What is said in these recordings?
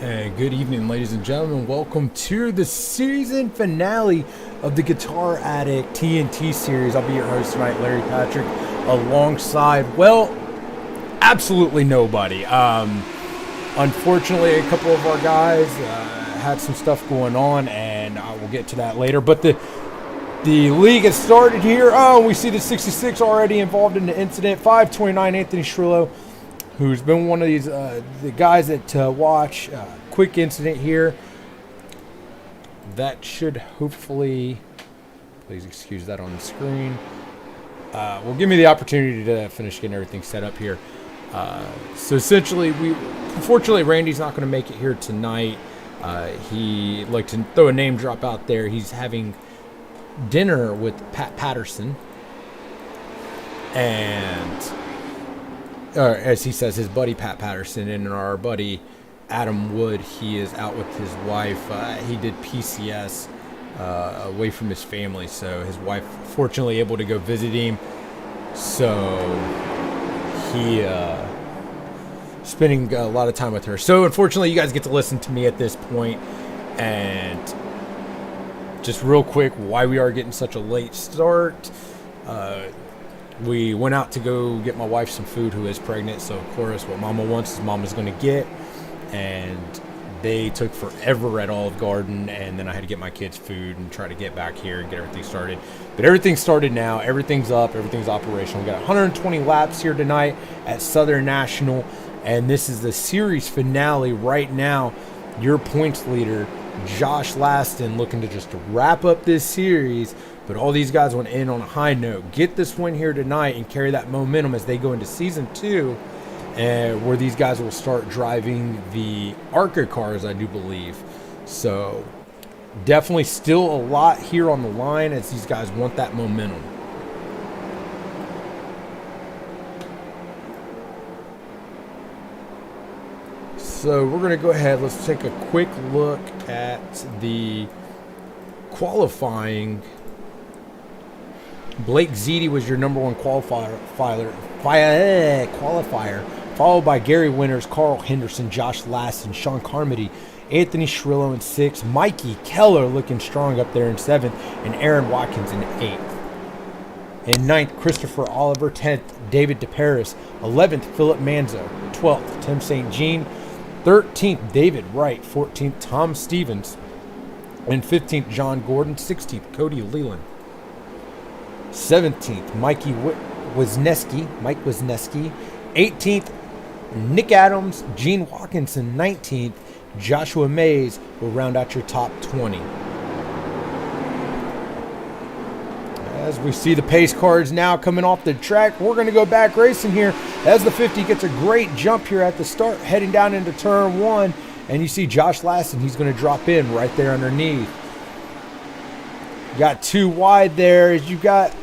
And good evening, ladies and gentlemen. Welcome to the season finale of the Guitar Addict TNT series. I'll be your host tonight, Larry Patrick, alongside, well, absolutely nobody. Unfortunately, a couple of our guys had some stuff going on, and I will get to that later. But the league has started here. Oh, we see the 66 already involved in the incident. 529 Anthony Shrillo, who's been one of these the guys that watch. Quick incident here. That should hopefully, please excuse that on the screen, will give me the opportunity to finish getting everything set up here. So essentially, unfortunately, Randy's not going to make it here tonight. He'd like to throw a name drop out there. He's having dinner with Pat Patterson, and as he says, his buddy Pat Patterson, and our buddy Adam Wood, he is out with his wife. He did PCS away from his family, so his wife fortunately able to go visit him. So he spending a lot of time with her. So unfortunately, you guys get to listen to me at this point. And just real quick, why we are getting such a late start. We went out to go get my wife some food, who is pregnant. So of course, what Mama wants is Mama's going to get. And they took forever at Olive Garden, and then I had to get my kids food and try to get back here and get everything started. But everything's started now. Everything's up. Everything's operational. We got 120 laps here tonight at Southern National, and this is the series finale right now. Your points leader, Josh Laston, looking to just wrap up this series. But all these guys want to end on a high note. Get this win here tonight and carry that momentum as they go into Season 2. Where these guys will start driving the ARCA cars, I do believe. So definitely still a lot here on the line as these guys want that momentum. So we're going to go ahead. Let's take a quick look at the qualifying. Blake Ziti was your number one qualifier, followed by Gary Winters, Carl Henderson, Josh Laston, Sean Carmody, Anthony Shrillo in 6th, Mikey Keller looking strong up there in 7th, and Aaron Watkins in 8th. In 9th, Christopher Oliver. 10th, David DeParis. 11th, Philip Manzo. 12th, Tim St. Jean. 13th, David Wright. 14th, Tom Stevens. And 15th, John Gordon. 16th, Cody Leland. 17th, Mike Wisniewski. 18th, Nick Adams, Gene Watkinson. 19th, Joshua Mays will round out your top 20. As we see the pace cars now coming off the track, we're going to go back racing here as the 50 gets a great jump here at the start, heading down into turn 1. And you see Josh Laston, he's going to drop in right there underneath. Got 2 wide there as you got,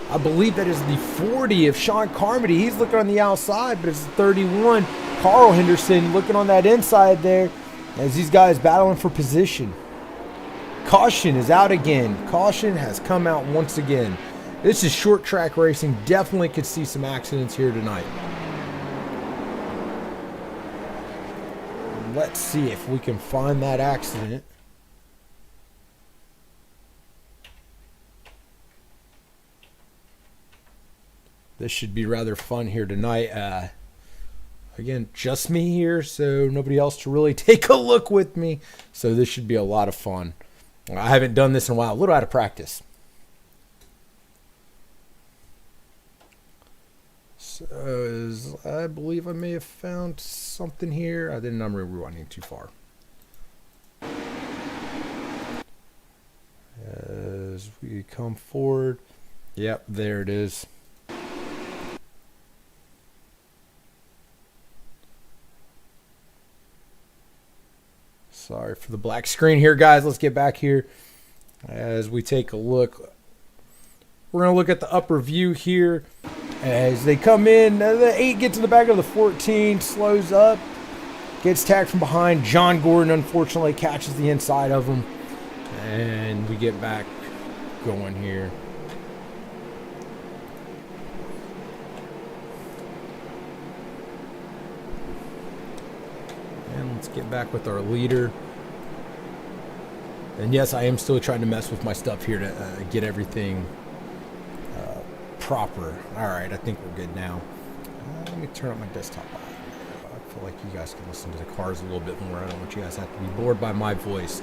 I believe that is the 40 of Sean Carmody. He's looking on the outside, but it's the 31. Carl Henderson looking on that inside there as these guys battling for position. Caution is out again. Caution has come out once again. This is short track racing. Definitely could see some accidents here tonight. Let's see if we can find that accident. This should be rather fun here tonight. Again, just me here, so nobody else to really take a look with me. So this should be a lot of fun. I haven't done this in a while. A little out of practice. So I believe I may have found something here. I didn't. I'm rewinding too far. As we come forward. Yep, there it is. Sorry for the black screen here, guys. Let's get back here as we take a look. We're going to look at the upper view here as they come in. The 8 gets to the back of the 14, slows up, gets tagged from behind. John Gordon, unfortunately, catches the inside of him, and we get back going here. let's get back with our leader. And yes, I am still trying to mess with my stuff here to get everything proper. All right, I think we're good now. Let me turn up my desktop. I feel like you guys can listen to the cars a little bit more. I don't want you guys to have to be bored by my voice.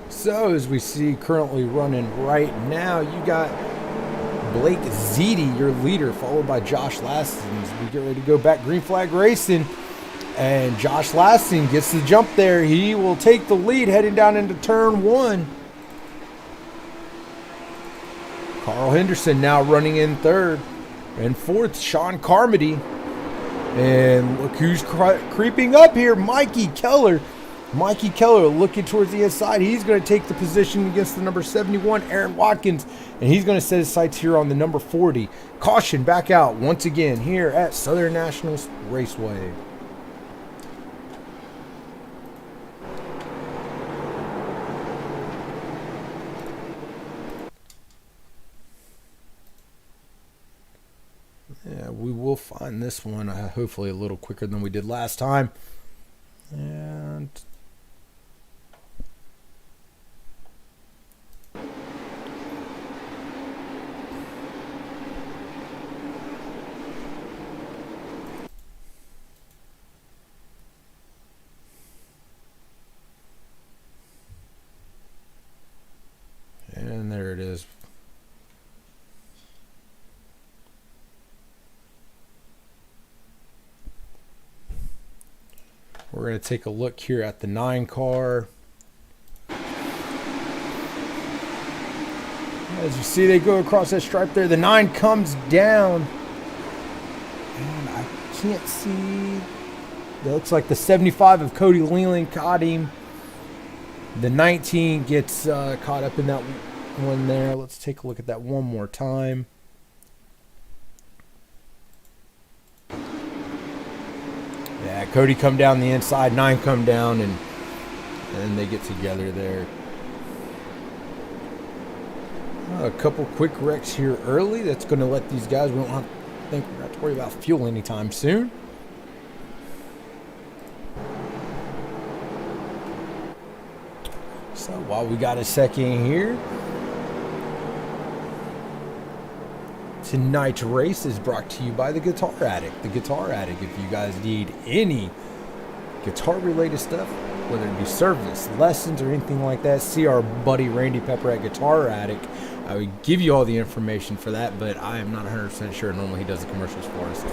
So, as we see currently running right now, you got Blake Ziti, your leader, followed by Josh Laston. As we get ready to go back green flag racing. And Josh Laston gets the jump there. He will take the lead heading down into turn 1. Carl Henderson now running in third. And fourth, Sean Carmody. And look who's creeping up here, Mikey Keller. Mikey Keller looking towards the inside. He's going to take the position against the number 71, Aaron Watkins. And he's going to set his sights here on the number 40. Caution back out once again here at Southern National Raceway. Yeah, we will find this one hopefully a little quicker than we did last time. And there it is. We're going to take a look here at the 9 car. As you see, they go across that stripe there. The 9 comes down. And I can't see. It looks like the 75 of Cody Leland caught him. The 19 gets caught up in that one there. Let's take a look at that one more time. Yeah, Cody come down the inside, 9 come down, and they get together there. A couple quick wrecks here early. That's going to let these guys, we don't think we're going to have to worry about fuel anytime soon. So while we got a second here, tonight's race is brought to you by the Guitar Addict. The Guitar Addict, if you guys need any guitar-related stuff, whether it be service, lessons, or anything like that, see our buddy Randy Pepper at Guitar Addict. I would give you all the information for that, but I am not 100% sure. Normally he does the commercials for us.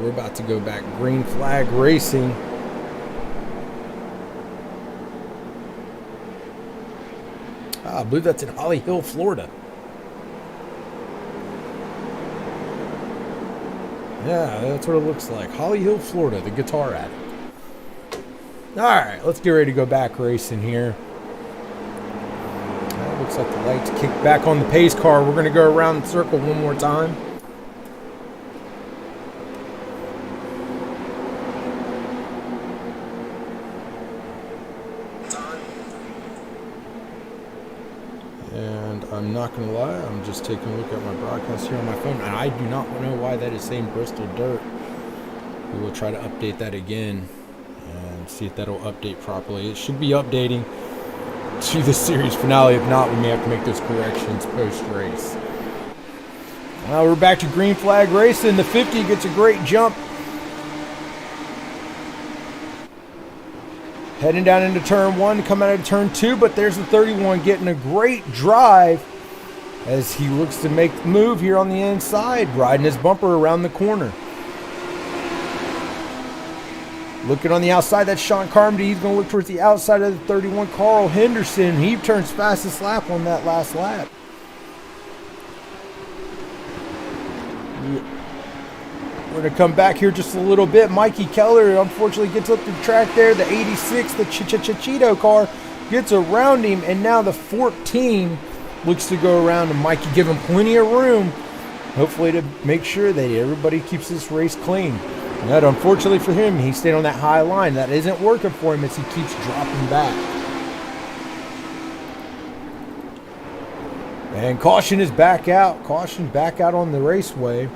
We're about to go back green flag racing. I believe that's in Holly Hill, Florida. Yeah, that's what it looks like. Holly Hill, Florida, the Guitar Addict. All right, let's get ready to go back racing here. Looks like the lights kick back on the pace car. We're going to go around the circle one more time. And I'm not going to lie, I'm just taking a look at my broadcast here on my phone, and I do not know why that is saying Bristol Dirt. We will try to update that again and see if that'll update properly. It should be updating to the series finale. If not, we may have to make those corrections post-race. Now we're back to green flag racing. The 50 gets a great jump. Heading down into turn 1, coming out of turn 2, but there's the 31 getting a great drive as he looks to make the move here on the inside, riding his bumper around the corner. Looking on the outside, that's Sean Carmody. He's going to look towards the outside of the 31, Carl Henderson. He turns fastest lap on that last lap. We're going to come back here just a little bit. Mikey Keller unfortunately gets up the track there. The 86, the Cheeto car, gets around him. And now the 14 looks to go around, and Mikey give him plenty of room, hopefully to make sure that everybody keeps this race clean. But unfortunately for him, he stayed on that high line. That isn't working for him as he keeps dropping back. And caution is back out. Caution back out on the raceway.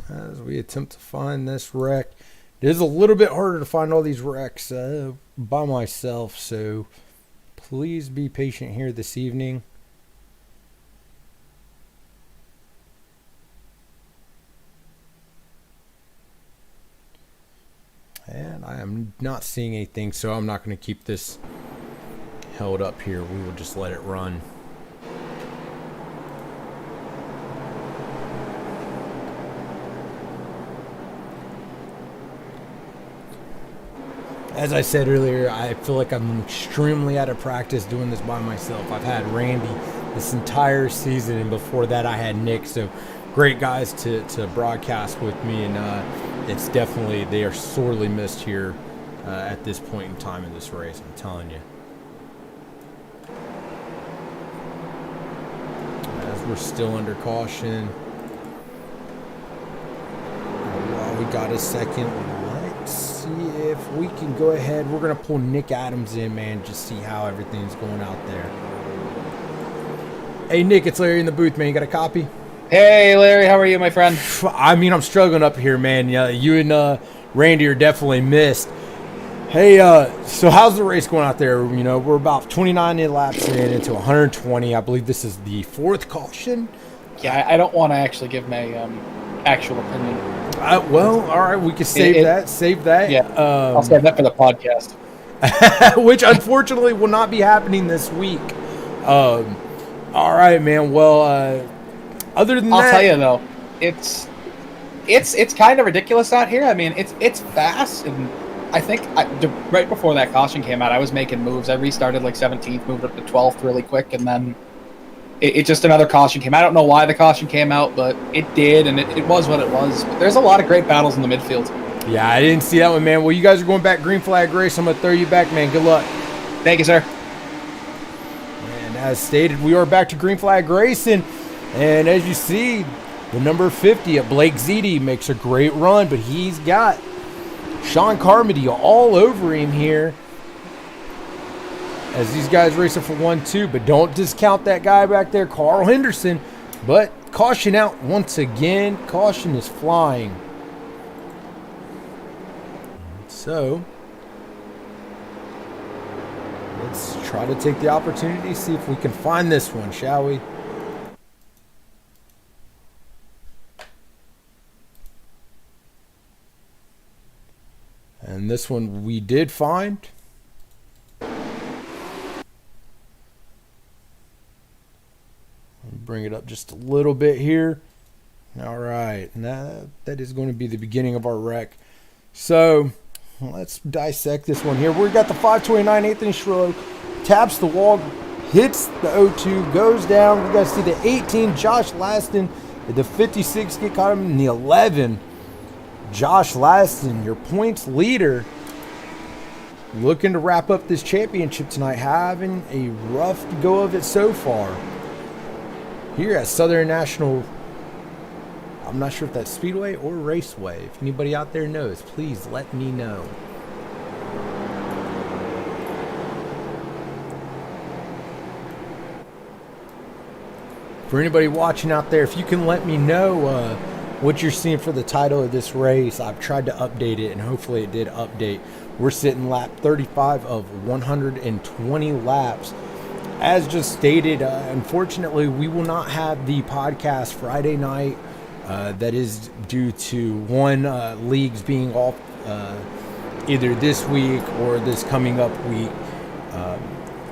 As we attempt to find this wreck. It is a little bit harder to find all these wrecks by myself, so please be patient here this evening. And I am not seeing anything, so I'm not going to keep this held up here. We will just let it run. As I said earlier, I feel like I'm extremely out of practice doing this by myself. I've had Randy this entire season, and before that I had Nick. So great guys to broadcast with me, and it's definitely, they are sorely missed here at this point in time in this race, I'm telling you. As we're still under caution. While we got a second, let's see if we can go ahead. We're going to pull Nick Adams in, man, just see how everything's going out there. Hey, Nick, it's Larry in the booth, man. You got a copy? Hey, Larry, how are you, my friend? I mean, I'm struggling up here, man. Yeah, you and Randy are definitely missed. Hey, so how's the race going out there? You know, we're about 29 laps in into 120. I believe this is the fourth caution. Yeah, I don't want to actually give my actual opinion. Well, all right, we can save that. Save that. Yeah, I'll save that for the podcast. Which, unfortunately, will not be happening this week. All right, man. Well, other than that, I'll tell you though, it's kind of ridiculous out here. I mean, it's fast, and I think right before that caution came out, I was making moves. I restarted like 17th, moved up to 12th really quick, and then it just another caution came out. I don't know why the caution came out, but it did, and it was what it was. But there's a lot of great battles in the midfield. Yeah, I didn't see that one, man. Well, you guys are going back green flag race. I'm going to throw you back, man. Good luck. Thank you, sir. And as stated, we are back to green flag racing. And as you see, the number 50 at Blake Ziti makes a great run, but he's got Sean Carmody all over him here as these guys racing for 1-2. But don't discount that guy back there, Carl Henderson. But caution out once again. Caution is flying. So let's try to take the opportunity, see if we can find this one, shall we? And this one we did find. Bring it up just a little bit here. All right, now that is going to be the beginning of our wreck. So let's dissect this one here. We've got the 529 Anthony Schrillo, taps the wall, hits the O2, goes down. We got to see the 18 Josh Laston, the 56 get caught him in the 11. Josh Laston, your points leader, looking to wrap up this championship tonight, having a rough go of it so far. Here at Southern National, I'm not sure if that's Speedway or Raceway. If anybody out there knows, please let me know. For anybody watching out there, if you can let me know what you're seeing for the title of this race. I've tried to update it, and hopefully it did update. We're sitting lap 35 of 120 laps. As just stated, unfortunately, we will not have the podcast Friday night. That is due to one, leagues being off either this week or this coming up week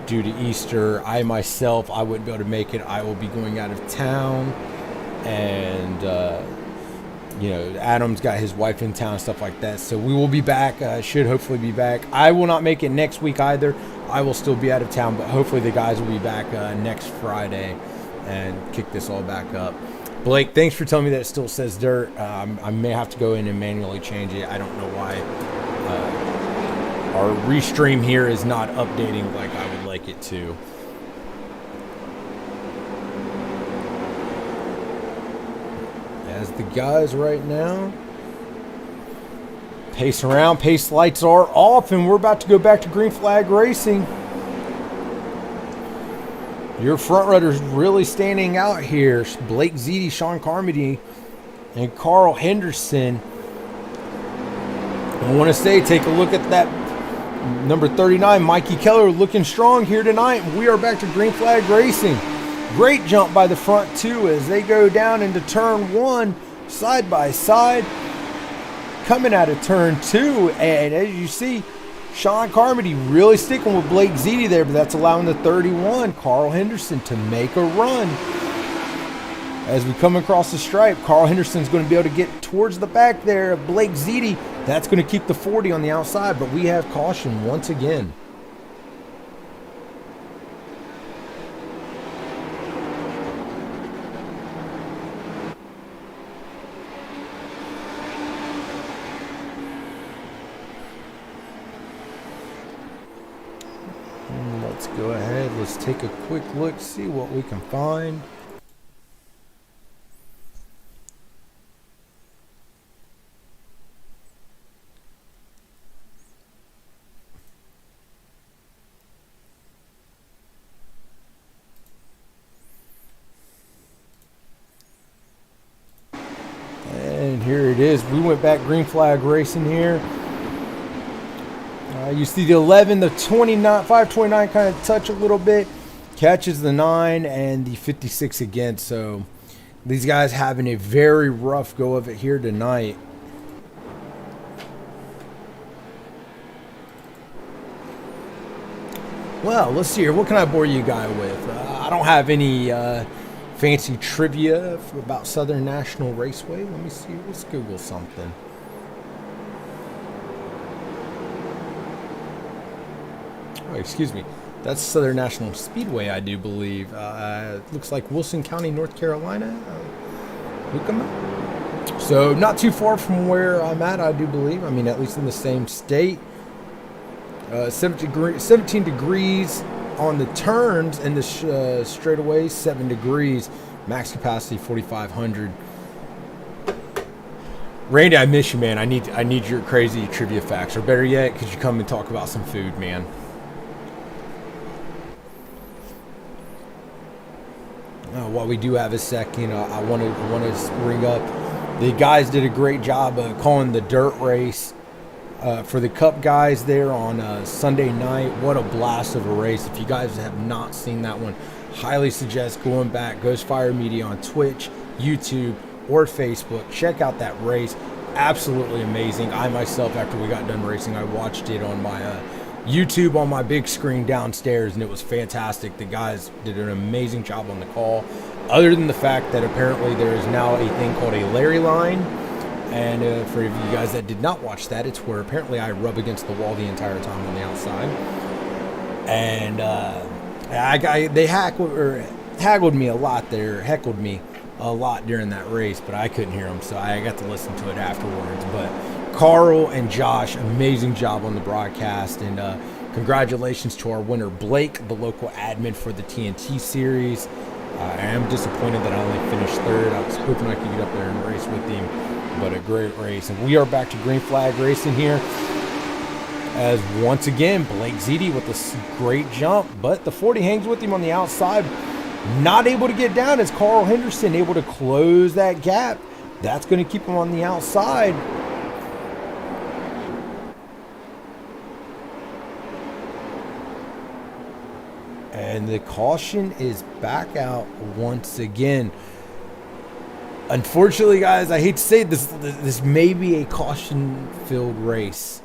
due to Easter. I myself, I wouldn't be able to make it. I will be going out of town, and you know, Adam's got his wife in town, stuff like that. So we will be back. Should hopefully be back. I will not make it next week either. I will still be out of town, but hopefully the guys will be back next Friday and kick this all back up. Blake, thanks for telling me that it still says dirt. I may have to go in and manually change it. I don't know why our restream here is not updating like I would like it to. As the guys right now pace around, pace lights are off, and we're about to go back to green flag racing. Your front runners really standing out here. Blake Ziti, Sean Carmody, and Carl Henderson. I want to say, take a look at that number 39, Mikey Keller, looking strong here tonight. We are back to green flag racing. Great jump by the front two as they go down into turn one, side by side. Coming out of turn two, and as you see, Sean Carmody really sticking with Blake Ziti there, but that's allowing the 31, Carl Henderson, to make a run. As we come across the stripe, Carl Henderson's going to be able to get towards the back there of Blake Ziti. That's going to keep the 40 on the outside, but we have caution once again. Let's go ahead. Let's take a quick look, see what we can find. And here it is. We went back green flag racing here. You see the 11, the 29, 529 kind of touch a little bit. Catches the 9 and the 56 again. So these guys having a very rough go of it here tonight. Well, let's see here. What can I bore you guys with? I don't have any fancy trivia about Southern National Raceway. Let me see. Let's Google something. Oh, excuse me. That's Southern National Speedway, I do believe. Looks like Wilson County, North Carolina. So not too far from where I'm at, I do believe. I mean, at least in the same state. 17 degrees on the turns and the straightaways, 7 degrees. Max capacity 4,500. Randy, I miss you, man. I need your crazy trivia facts, or better yet, could you come and talk about some food, man? While we do have a second, I want to bring up the guys did a great job calling the dirt race for the Cup guys there on Sunday night. What a blast of a race! If you guys have not seen that one, highly suggest going back. Ghost Fire Media on Twitch, YouTube, or Facebook. Check out that race. Absolutely amazing. I myself, after we got done racing, I watched it on my YouTube on my big screen downstairs, and it was fantastic. The guys did an amazing job on the call, other than the fact that apparently there is now a thing called a Larry line. And for you guys that did not watch that, it's where apparently I rub against the wall the entire time on the outside. And they haggled me a lot there, heckled me a lot during that race, but I couldn't hear them, so I got to listen to it afterwards. But Carl and Josh, amazing job on the broadcast, and congratulations to our winner Blake, the local admin for the TNT series. I am disappointed that I only finished third. I was hoping I could get up there and race with him, but a great race. And we are back to green flag racing here, as once again Blake Ziti with a great jump, but the 40 hangs with him on the outside, not able to get down, as Carl Henderson able to close that gap. That's going to keep him on the outside. And the caution is back out once again. Unfortunately, guys, I hate to say this, this may be a caution-filled race.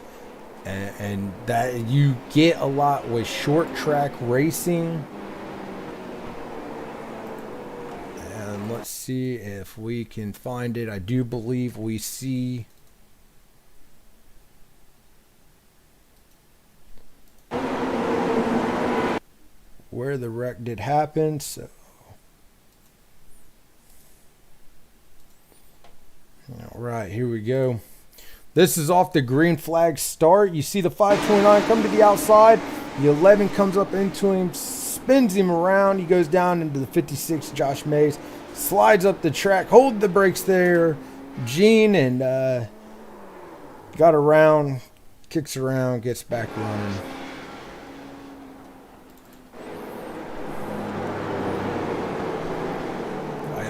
And that you get a lot with short track racing. And let's see if we can find it. I do believe we see where the wreck did happen. So all right, here we go. This is off the green flag start. You see the 529 come to the outside. The 11 comes up into him, spins him around. He goes down into the 56, Josh Mays. Slides up the track, hold the brakes there, Gene, and got around, kicks around, gets back running.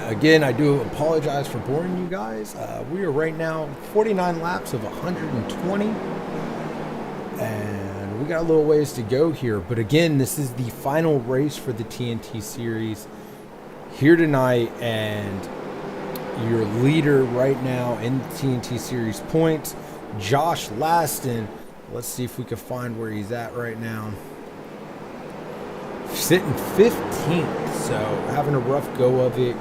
Again, I do apologize for boring you guys. We are right now 49 laps of 120, and we got a little ways to go here. But again, this is the final race for the TNT Series here tonight, and your leader right now in the TNT Series points, Josh Laston. Let's see if we can find where he's at right now. Sitting 15th, so having a rough go of it.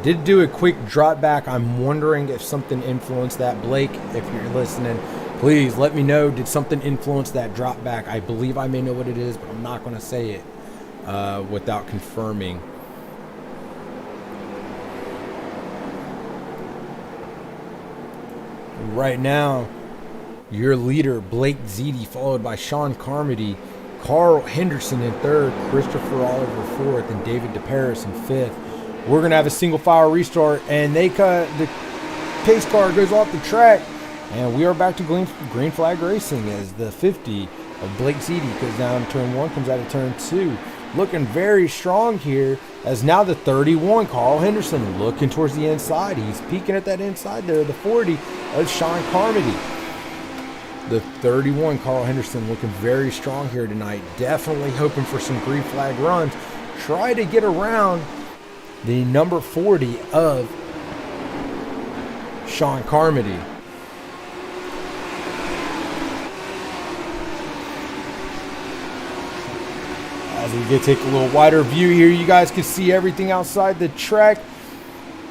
Did do a quick drop back. I'm wondering if something influenced that. Blake, if you're listening, please let me know. Did something influence that drop back? I believe I may know what it is, but I'm not going to say it without confirming. Right now, your leader, Blake Ziti, followed by Sean Carmody, Carl Henderson in third, Christopher Oliver fourth, and David DeParis in fifth. We're going to have a single file restart, and the pace car goes off the track, and we are back to green flag racing as the 50 of Blake Ziti goes down turn 1, comes out of turn 2. Looking very strong here, as now the 31, Carl Henderson, looking towards the inside. He's peeking at that inside there, the 40 of Sean Carmody. The 31, Carl Henderson, looking very strong here tonight. Definitely hoping for some green flag runs. Try to get around the number 40 of Sean Carmody. As we get take a little wider view here, you guys can see everything outside the track.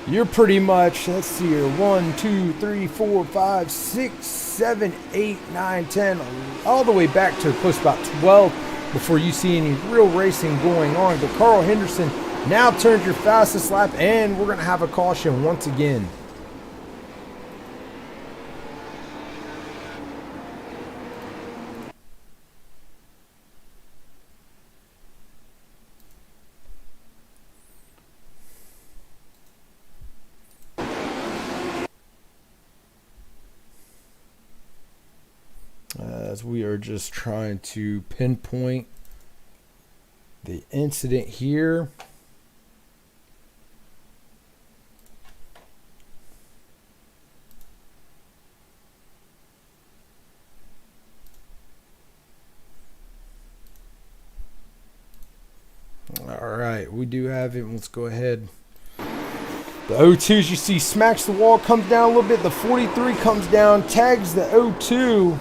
You're pretty much, let's see here, 1, 2, 3, 4, 5, 6, 7, 8, 9, 10, all the way back to close to about 12 before you see any real racing going on. But Carl Henderson now turns your fastest lap, and we're going to have a caution once again. As we are just trying to pinpoint the incident here. All right, we do have it. Let's go ahead. The 02s you see smacks the wall, comes down a little bit. The 43 comes down, tags the 02.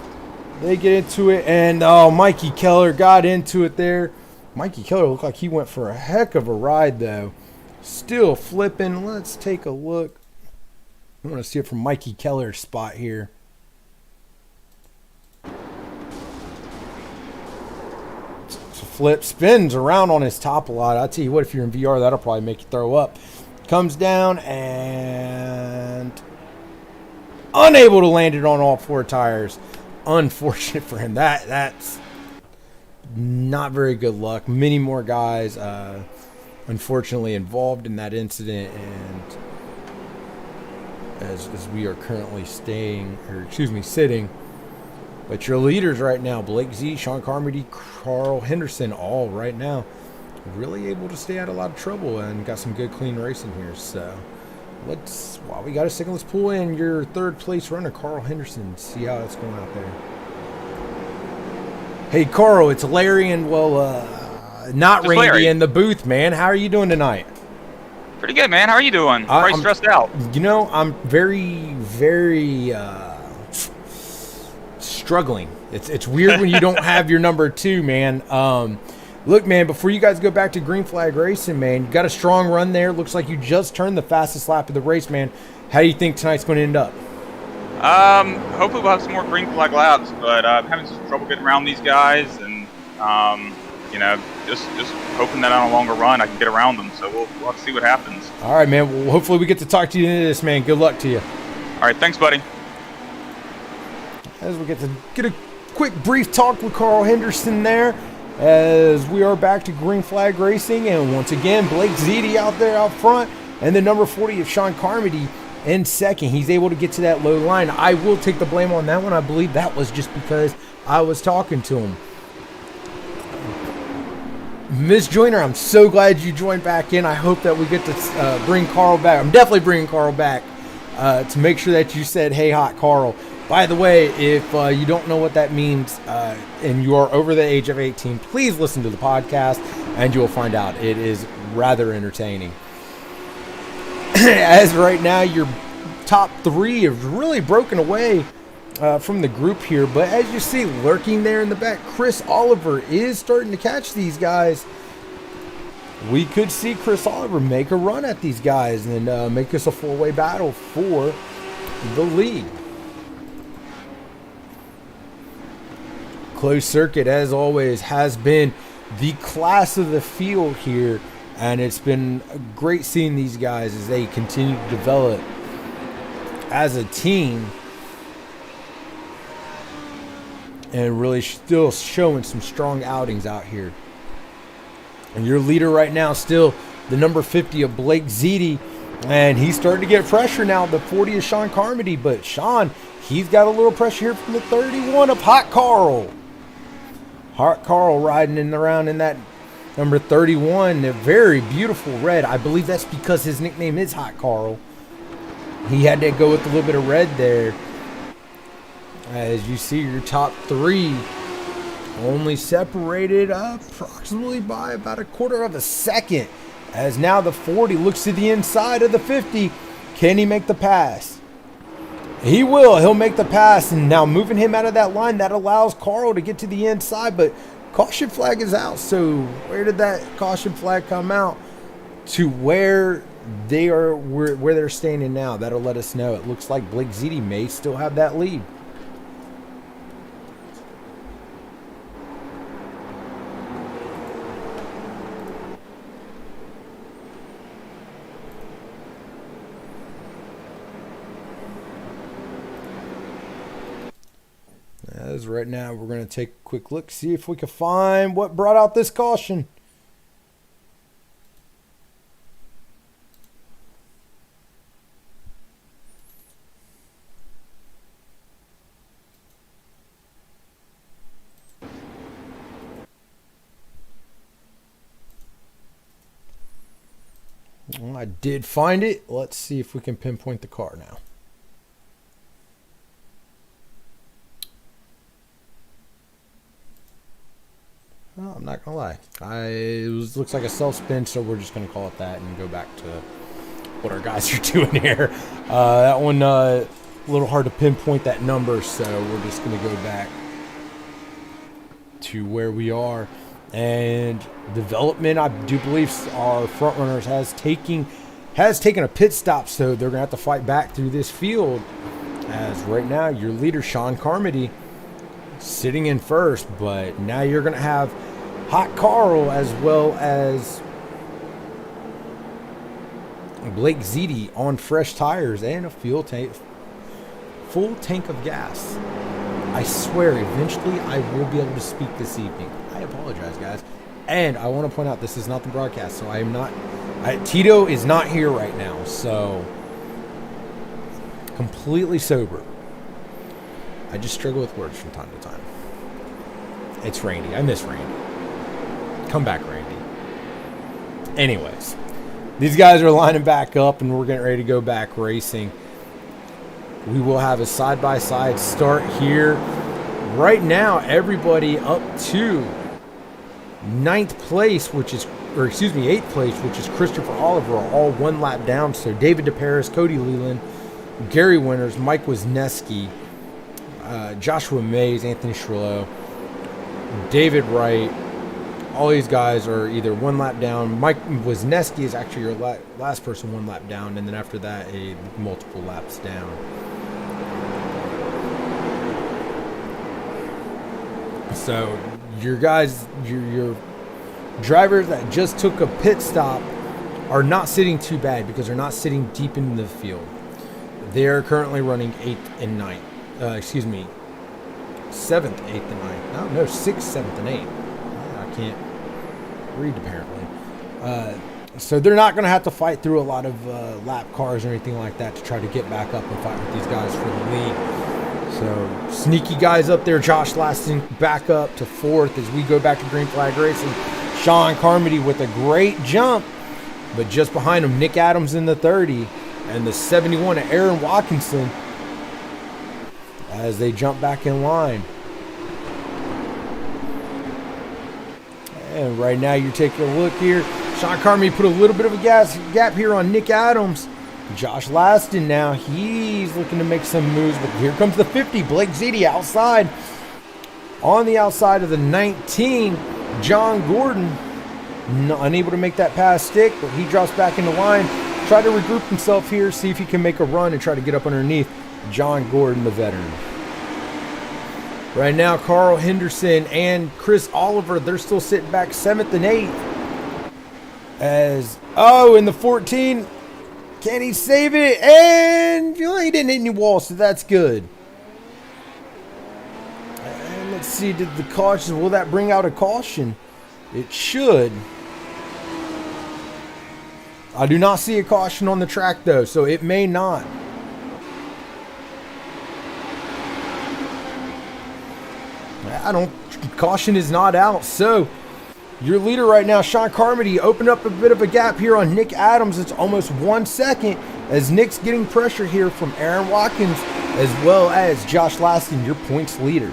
They get into it, and oh, Mikey Keller got into it there. Mikey Keller looked like he went for a heck of a ride, though. Still flipping. Let's take a look. I want to see it from Mikey Keller's spot here. So flip, spins around on his top a lot. I tell you what, if you're in VR, that'll probably make you throw up. Comes down and unable to land it on all four tires. Unfortunate for him. That's not very good luck. Many more guys unfortunately involved in that incident, and as we are currently sitting. But your leaders right now, Blake Z, Sean Carmody, Carl Henderson, all right now really able to stay out of a lot of trouble and got some good clean racing here. So while we got a second, let's pull in your third place runner, Carl Henderson, see how it's going out there. Hey Carl, it's Larry and not just Randy Larry in the booth, man. How are you doing tonight? Pretty good, man. How are you doing? Pretty stressed out. You know, I'm very, very struggling. It's weird when you don't have your number 2, man. Look, man, before you guys go back to green flag racing, man, you got a strong run there. Looks like you just turned the fastest lap of the race, man. How do you think tonight's going to end up? Hopefully we'll have some more green flag laps, but I'm having some trouble getting around these guys, and just hoping that on a longer run I can get around them. So we'll have to see what happens. All right, man. Well, hopefully we get to talk to you into this, man. Good luck to you. All right, thanks, buddy. as we get a quick brief talk with Carl Henderson there, as we are back to green flag racing, and once again Blake Ziti out there out front, and the number 40 of Sean Carmody in second. He's able to get to that low line. I will take the blame on that one. I believe that was just because I was talking to him. Miss Joyner, I'm so glad you joined back in. I hope that we get to bring Carl back. I'm definitely bringing Carl back to make sure that you said, "Hey, hot Carl." By the way, if you don't know what that means and you are over the age of 18, please listen to the podcast and you'll find out. It is rather entertaining. As right now, your top three have really broken away from the group here, but as you see lurking there in the back, Chris Oliver is starting to catch these guys. We could see Chris Oliver make a run at these guys and make us a four-way battle for the lead. Closed circuit, as always, has been the class of the field here, and it's been great seeing these guys as they continue to develop as a team. And really still showing some strong outings out here. And your leader right now still the number 50 of Blake Ziti. And he's starting to get pressure now. The 40 is Sean Carmody. But Sean, he's got a little pressure here from the 31 of Hot Carl. Hot Carl riding in around in that number 31. A very beautiful red. I believe that's because his nickname is Hot Carl. He had to go with a little bit of red there. As you see, your top three only separated approximately by about a quarter of a second. As now the 40 looks to the inside of the 50. Can he make the pass? He will. He'll make the pass. And now moving him out of that line, that allows Carl to get to the inside. But caution flag is out. So where did that caution flag come out? To where they are, where they're standing now. That'll let us know. It looks like Blake Ziti may still have that lead. As right now, we're going to take a quick look, see if we can find what brought out this caution. Well, I did find it. Let's see if we can pinpoint the car now. Well, I'm not gonna lie. Looks like a self spin, so we're just gonna call it that and go back to what our guys are doing here. That one a little hard to pinpoint that number, so we're just gonna go back to where we are. And development, I do believe our front runners has taken a pit stop, so they're gonna have to fight back through this field. As right now, your leader Sean Carmody sitting in first, but now you're going to have Hot Carl as well as Blake Ziti on fresh tires and a full tank of gas. I swear, eventually I will be able to speak this evening. I apologize, guys. And I want to point out, this is not the broadcast, so I am not... Tito is not here right now, so... completely sober. I just struggle with words from time to time. It's Randy. I miss Randy. Come back, Randy. Anyways, these guys are lining back up, and we're getting ready to go back racing. We will have a side-by-side start here. Right now, everybody up to 8th place, which is Christopher Oliver, are all one lap down. So David DeParis, Cody Leland, Gary Winters, Mike Wisniewski, Joshua Mays, Anthony Schrillo, David Wright. All these guys are either one lap down. Mike Wisniewski is actually your last person one lap down, and then after that, multiple laps down. So your guys, your drivers that just took a pit stop are not sitting too bad because they're not sitting deep into the field. They are currently running 8th and 9th. 7th, 8th, and 9th. No, no, 6th, 7th, and 8th. Yeah, I can't read apparently. So they're not going to have to fight through a lot of lap cars or anything like that to try to get back up and fight with these guys for the lead. So sneaky guys up there. Josh Laston back up to 4th as we go back to green flag racing. Sean Carmody with a great jump, but just behind him, Nick Adams in the 30 and the 71 of Aaron Watkinson as they jump back in line. And right now you're taking a look here. Sean Carmody put a little bit of a gap here on Nick Adams. Josh Laston now, he's looking to make some moves, but here comes the 50. Blake Ziti outside. On the outside of the 19, John Gordon, unable to make that pass stick, but he drops back into line. Try to regroup himself here, see if he can make a run and try to get up underneath John Gordon, the veteran. Right now, Carl Henderson and Chris Oliver, they're still sitting back 7th and 8th. In the 14, can he save it? And he didn't hit any walls, so that's good. And let's see, did the caution, will that bring out a caution? It should. I do not see a caution on the track, though, so it may not. Caution is not out, so your leader right now, Sean Carmody, opened up a bit of a gap here on Nick Adams. It's almost 1 second as Nick's getting pressure here from Aaron Watkins as well as Josh Laston, your points leader.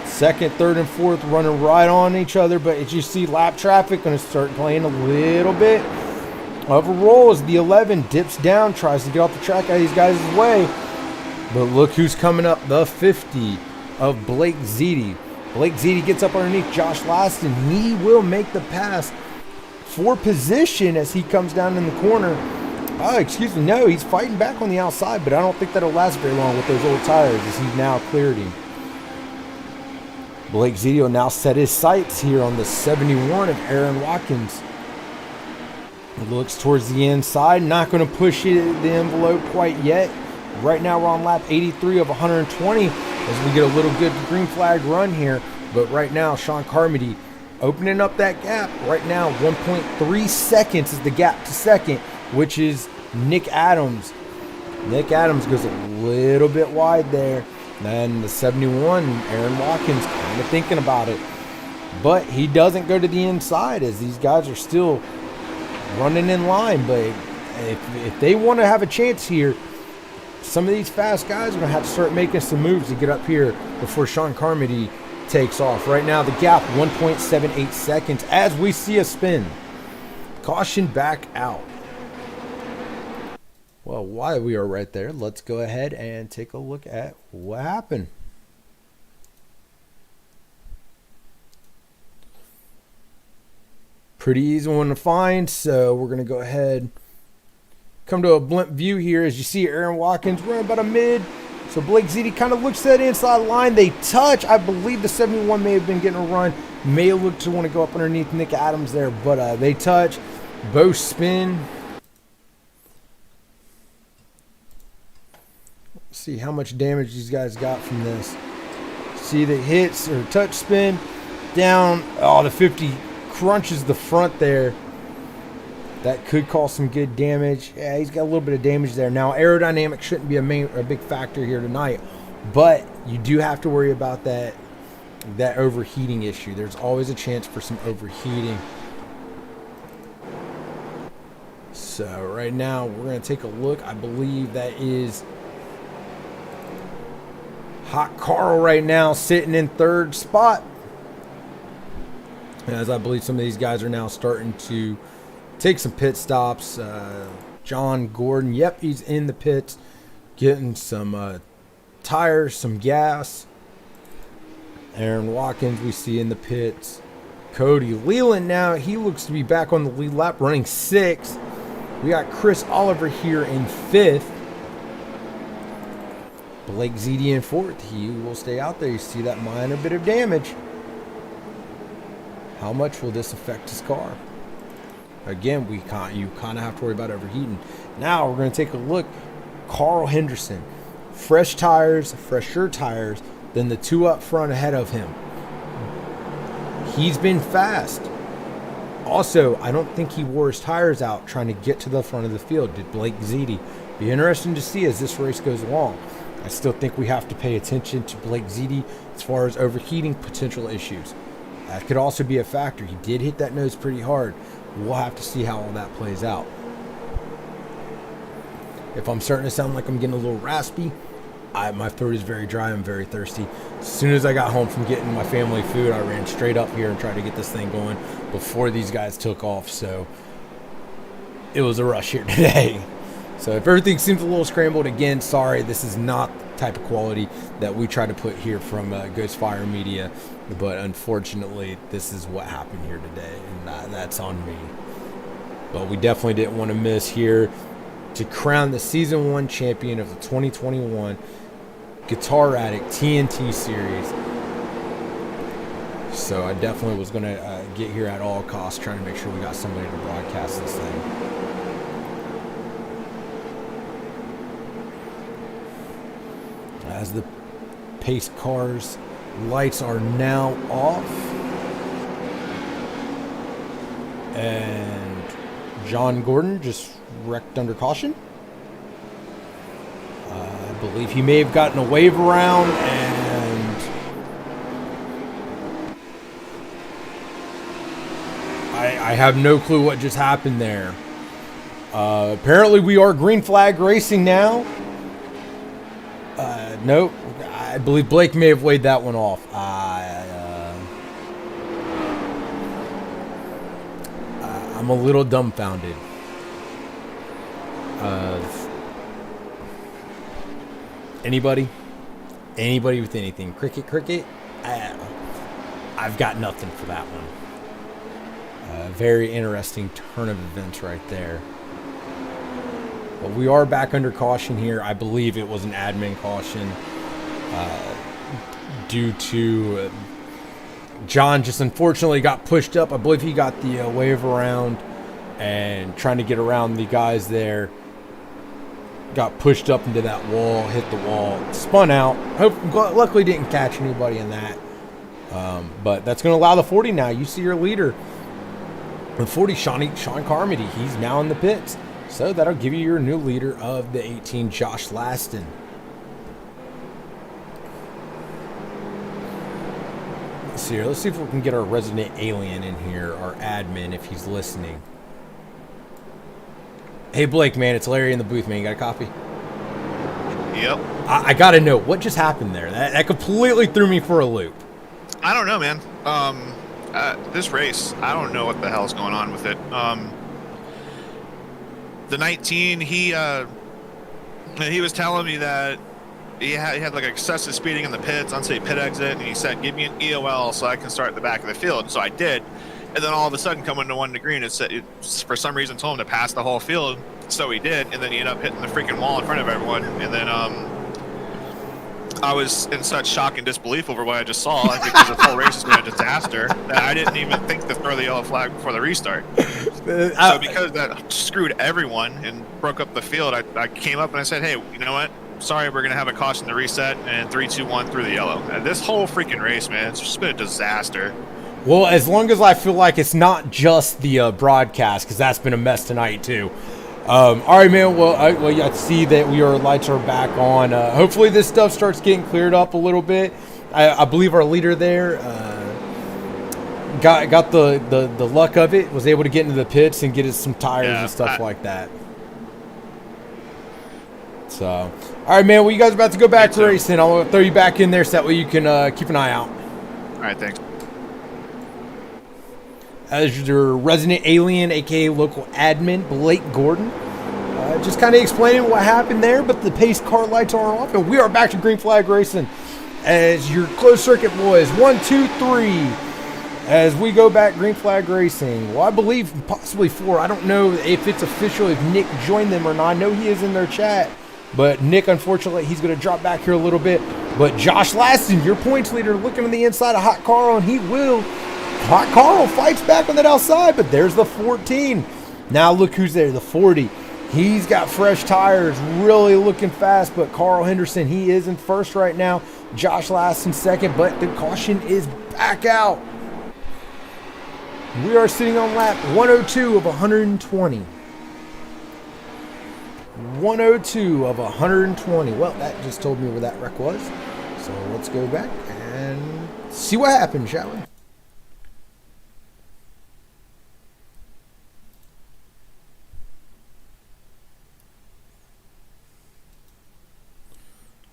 2nd, 3rd, and 4th running right on each other, but as you see, lap traffic going to start playing a little bit of a role as the 11 dips down, tries to get off the track out of these guys' way. But look who's coming up, the 50 of Blake Ziti. Blake Ziti gets up underneath Josh Laston. He will make the pass for position as he comes down in the corner. Oh, excuse me, no, he's fighting back on the outside, but I don't think that'll last very long with those old tires as he's now cleared him. Blake Ziti will now set his sights here on the 71 of Aaron Watkins. He looks towards the inside, not going to push the envelope quite yet. Right now we're on lap 83 of 120 as we get a little good green flag run here. But right now, Sean Carmody opening up that gap. Right now, 1.3 seconds is the gap to second, which is Nick Adams. Nick Adams goes a little bit wide there. And the 71, Aaron Watkins, kind of thinking about it. But he doesn't go to the inside as these guys are still running in line. But if they want to have a chance here, some of these fast guys are going to have to start making some moves to get up here before Sean Carmody takes off. Right now, the gap, 1.78 seconds as we see a spin. Caution back out. Well, while we are right there, let's go ahead and take a look at what happened. Pretty easy one to find, so we're going to go ahead, come to a blimp view here as you see Aaron Watkins running about a mid. So Blake Ziti kind of looks at that inside line. They touch. I believe the 71 may have been getting a run. May look to want to go up underneath Nick Adams there, but they touch. Both spin. Let's see how much damage these guys got from this. See the hits or touch spin down. Oh, the 50 crunches the front there. That could cause some good damage. Yeah, he's got a little bit of damage there. Now, aerodynamics shouldn't be a big factor here tonight, but you do have to worry about that overheating issue. There's always a chance for some overheating. So right now, we're going to take a look. I believe that is Hot Carl right now sitting in 3rd spot. As I believe some of these guys are now starting to take some pit stops. John Gordon, yep, he's in the pits, getting some tires, some gas. Aaron Watkins we see in the pits. Cody Leland now, he looks to be back on the lead lap, running 6th. We got Chris Oliver here in 5th. Blake Ziti in 4th. He will stay out there. You see that minor bit of damage. How much will this affect his car? Again, you kind of have to worry about overheating. Now we're going to take a look. Carl Henderson, fresher tires than the two up front ahead of him. He's been fast. Also, I don't think he wore his tires out trying to get to the front of the field. Did Blake Ziti? Be interesting to see as this race goes along. I still think we have to pay attention to Blake Ziti as far as overheating potential issues. That could also be a factor. He did hit that nose pretty hard. We'll have to see how all that plays out. If I'm starting to sound like I'm getting a little raspy, my throat is very dry. I'm very thirsty. As soon as I got home from getting my family food, I ran straight up here and tried to get this thing going before these guys took off. So it was a rush here today. So if everything seems a little scrambled, again, sorry. This is not the type of quality that we try to put here from Ghost Fire Media. But unfortunately, this is what happened here today, and that's on me. But we definitely didn't want to miss here to crown the Season 1 champion of the 2021 Guitar Addict TNT Series. So I definitely was going to get here at all costs, trying to make sure we got somebody to broadcast this thing. As the pace cars lights are now off, and John Gordon just wrecked under caution. I believe he may have gotten a wave around, and I have no clue what just happened there. Apparently we are green flag racing now. Nope. I believe Blake may have weighed that one off. I'm a little dumbfounded. Anybody with anything? Cricket? I've got nothing for that one. Very interesting turn of events right there. But we are back under caution here. I believe it was an admin caution due to John just unfortunately got pushed up. I believe he got the wave around and trying to get around the guys there. Got pushed up into that wall, hit the wall, spun out. Luckily didn't catch anybody in that. But that's going to allow the 40 now. You see your leader. The 40, Sean Carmody, he's now in the pits. So that'll give you your new leader of the 18, Josh Laston. Let's see here. Let's see if we can get our resident alien in here, our admin, if he's listening. Hey, Blake, man, it's Larry in the booth, man. You got a copy? Yep. I got to know, what just happened there? That completely threw me for a loop. I don't know, man. This race, I don't know what the hell's going on with it. The 19, he was telling me that he had like excessive speeding in the pits, unsafe pit exit, and he said, give me an EOL so I can start at the back of the field. So I did. And then all of a sudden, coming to 1 to green, it for some reason told him to pass the whole field. So he did, and then he ended up hitting the freaking wall in front of everyone. And then I was in such shock and disbelief over what I just saw because the whole race has been a disaster that I didn't even think to throw the yellow flag before the restart. So because that screwed everyone and broke up the field, I came up and I said, hey, you know what? Sorry, we're going to have a caution to reset, and 3, 2, 1 through the yellow. And this whole freaking race, man, it's just been a disaster. Well, as long as I feel like it's not just the broadcast, because that's been a mess tonight too. All right, man. Well, I see that lights are back on. Hopefully this stuff starts getting cleared up a little bit. I believe our leader there got the luck of it, was able to get into the pits and get us some tires and stuff like that. So, all right, man. Well, you guys are about to go back to racing. I'll throw you back in there so that way you can keep an eye out. All right, thanks. As your resident alien, aka local admin, Blake Gordon, just kind of explaining what happened there. But the pace car lights are off, and we are back to green flag racing. As your closed circuit boys, 1, 2, 3. As we go back green flag racing. Well, I believe possibly 4. I don't know if it's official, if Nick joined them or not. I know he is in their chat, but Nick, unfortunately, he's going to drop back here a little bit. But Josh Laston, your points leader, looking on the inside of Hot Carl, and he will. Hot Carl fights back on that outside, but there's the 14. Now look who's there, the 40. He's got fresh tires, really looking fast, but Carl Henderson, he is in first right now. Josh Last in second, but the caution is back out. We are sitting on lap 102 of 120. 102 of 120. Well, that just told me where that wreck was. So let's go back and see what happened, shall we?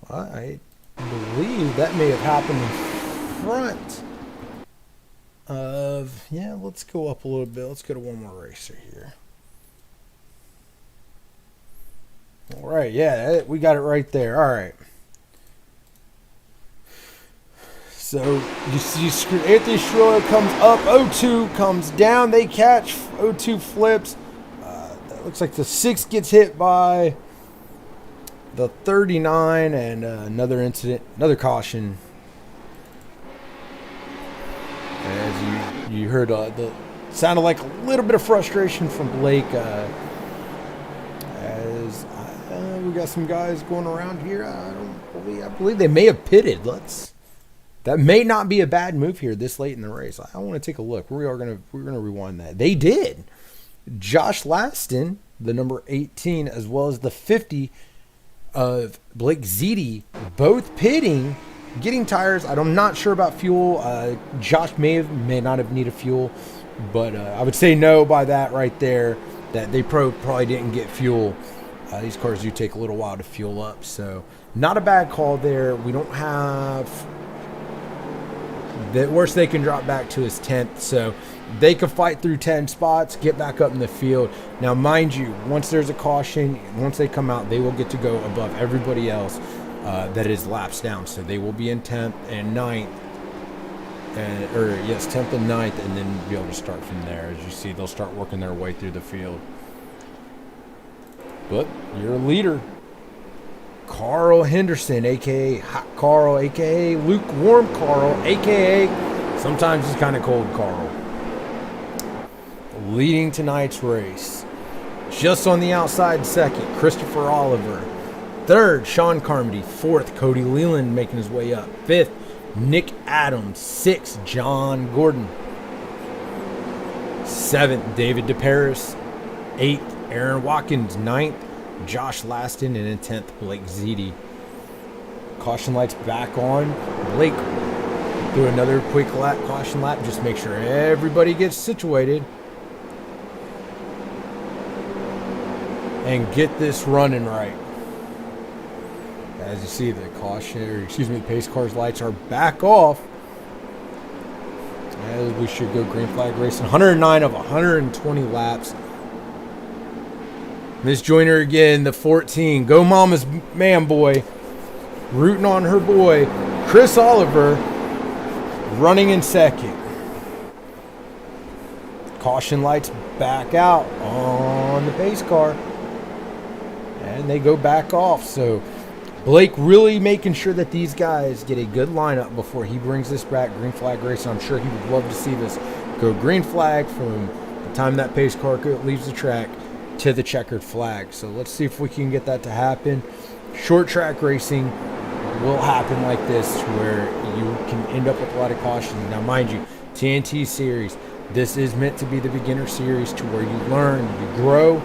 I believe that may have happened in front of... Yeah, let's go up a little bit. Let's go to one more racer here. All right, yeah, we got it right there. All right. So you see Anthony Schroeder comes up, O2 comes down, they catch, O2 flips. That looks like the 6 gets hit by the 39, and another incident, another caution. As you heard, the sounded like a little bit of frustration from Blake. As we got some guys going around here. I believe they may have pitted. That may not be a bad move here this late in the race. I want to take a look. We're gonna rewind that. They did. Josh Laston, the number 18, as well as the 50 of Blake Ziti, both pitting, getting tires. I'm not sure about fuel. Josh may not have needed fuel, but I would say no by that right there. That they probably didn't get fuel. These cars do take a little while to fuel up, so not a bad call there. We don't have... The worst they can drop back to is 10th, so they can fight through 10 spots, get back up in the field. Now, mind you, once there's a caution, once they come out, they will get to go above everybody else that is laps down. So they will be in 10th and 9th, 10th and 9th, and then be able to start from there. As you see, they'll start working their way through the field. But your leader, Carl Henderson, a.k.a. Hot Carl, a.k.a. Lukewarm Carl, a.k.a. sometimes he's kind of cold Carl, leading tonight's race. Just on the outside second, Christopher Oliver. Third, Sean Carmody. Fourth, Cody Leland making his way up. Fifth, Nick Adams. Sixth, John Gordon. Seventh, David DeParis. Eighth, Aaron Watkins. Ninth, Josh Laston, and in 10th, Blake Ziti. Caution lights back on. Blake do another quick caution lap. Just make sure everybody gets situated and get this running right. As you see, the pace car's lights are back off. As we should go green flag racing. 109 of 120 laps. Miss Joyner again, the 14. Go Mama's man boy. Rooting on her boy. Chris Oliver running in second. Caution lights back out on the pace car. And they go back off. So Blake really making sure that these guys get a good lineup before he brings this back. Green flag racing. I'm sure he would love to see this go green flag from the time that pace car leaves the track to the checkered flag. So let's see if we can get that to happen. Short track racing will happen like this, where you can end up with a lot of cautions. Now, mind you, TNT series, this is meant to be the beginner series, to where you learn, you grow,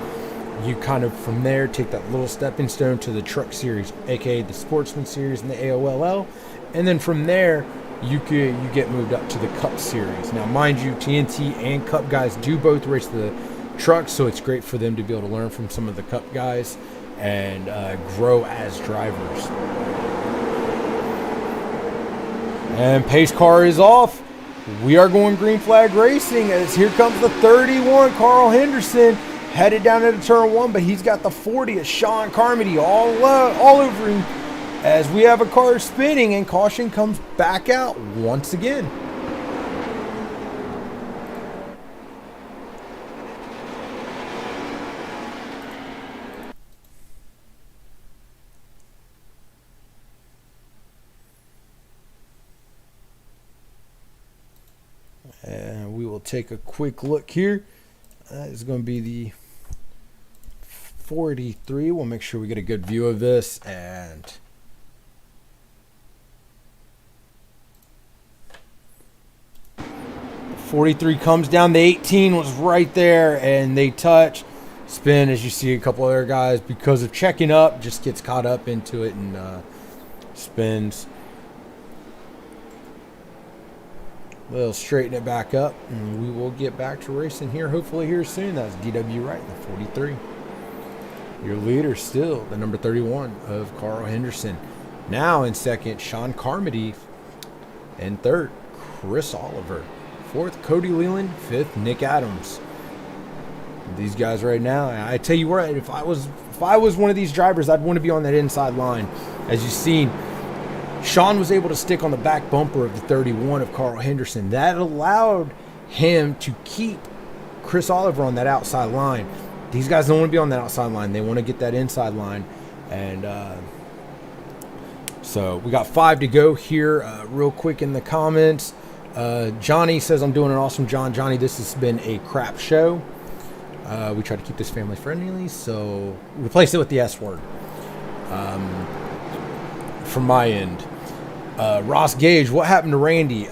you kind of from there take that little stepping stone to the truck series, aka the sportsman series and the AOLL, and then from there you get moved up to the Cup series. Now, mind you, TNT and Cup guys do both race the trucks, so it's great for them to be able to learn from some of the Cup guys and grow as drivers. And pace car is off. We are going green flag racing, as here comes the 31, Carl Henderson, headed down into turn 1, but he's got the 40 of Sean Carmody all over him, as we have a car spinning, and caution comes back out once again. And we will take a quick look here. It's going to be the 43. We'll make sure we get a good view of this. And 43 comes down. The 18 was right there, and they touch. Spin, as you see a couple other guys, because of checking up, just gets caught up into it and spins. We'll straighten it back up, and we will get back to racing here, hopefully here soon. That's DW Wright, the 43. Your leader still, the number 31 of Carl Henderson. Now in second, Sean Carmody. In third, Chris Oliver. Fourth, Cody Leland. Fifth, Nick Adams. These guys right now, I tell you what, if I was one of these drivers, I'd want to be on that inside line. As you've seen, Sean was able to stick on the back bumper of the 31 of Carl Henderson. That allowed him to keep Chris Oliver on that outside line. These guys don't want to be on that outside line. They want to get that inside line. And so we got 5 to go here. Real quick in the comments, Johnny says, I'm doing an awesome job. Johnny, this has been a crap show. We try to keep this family friendly, so replace it with the S word. From my end. Ross Gage, what happened to Randy?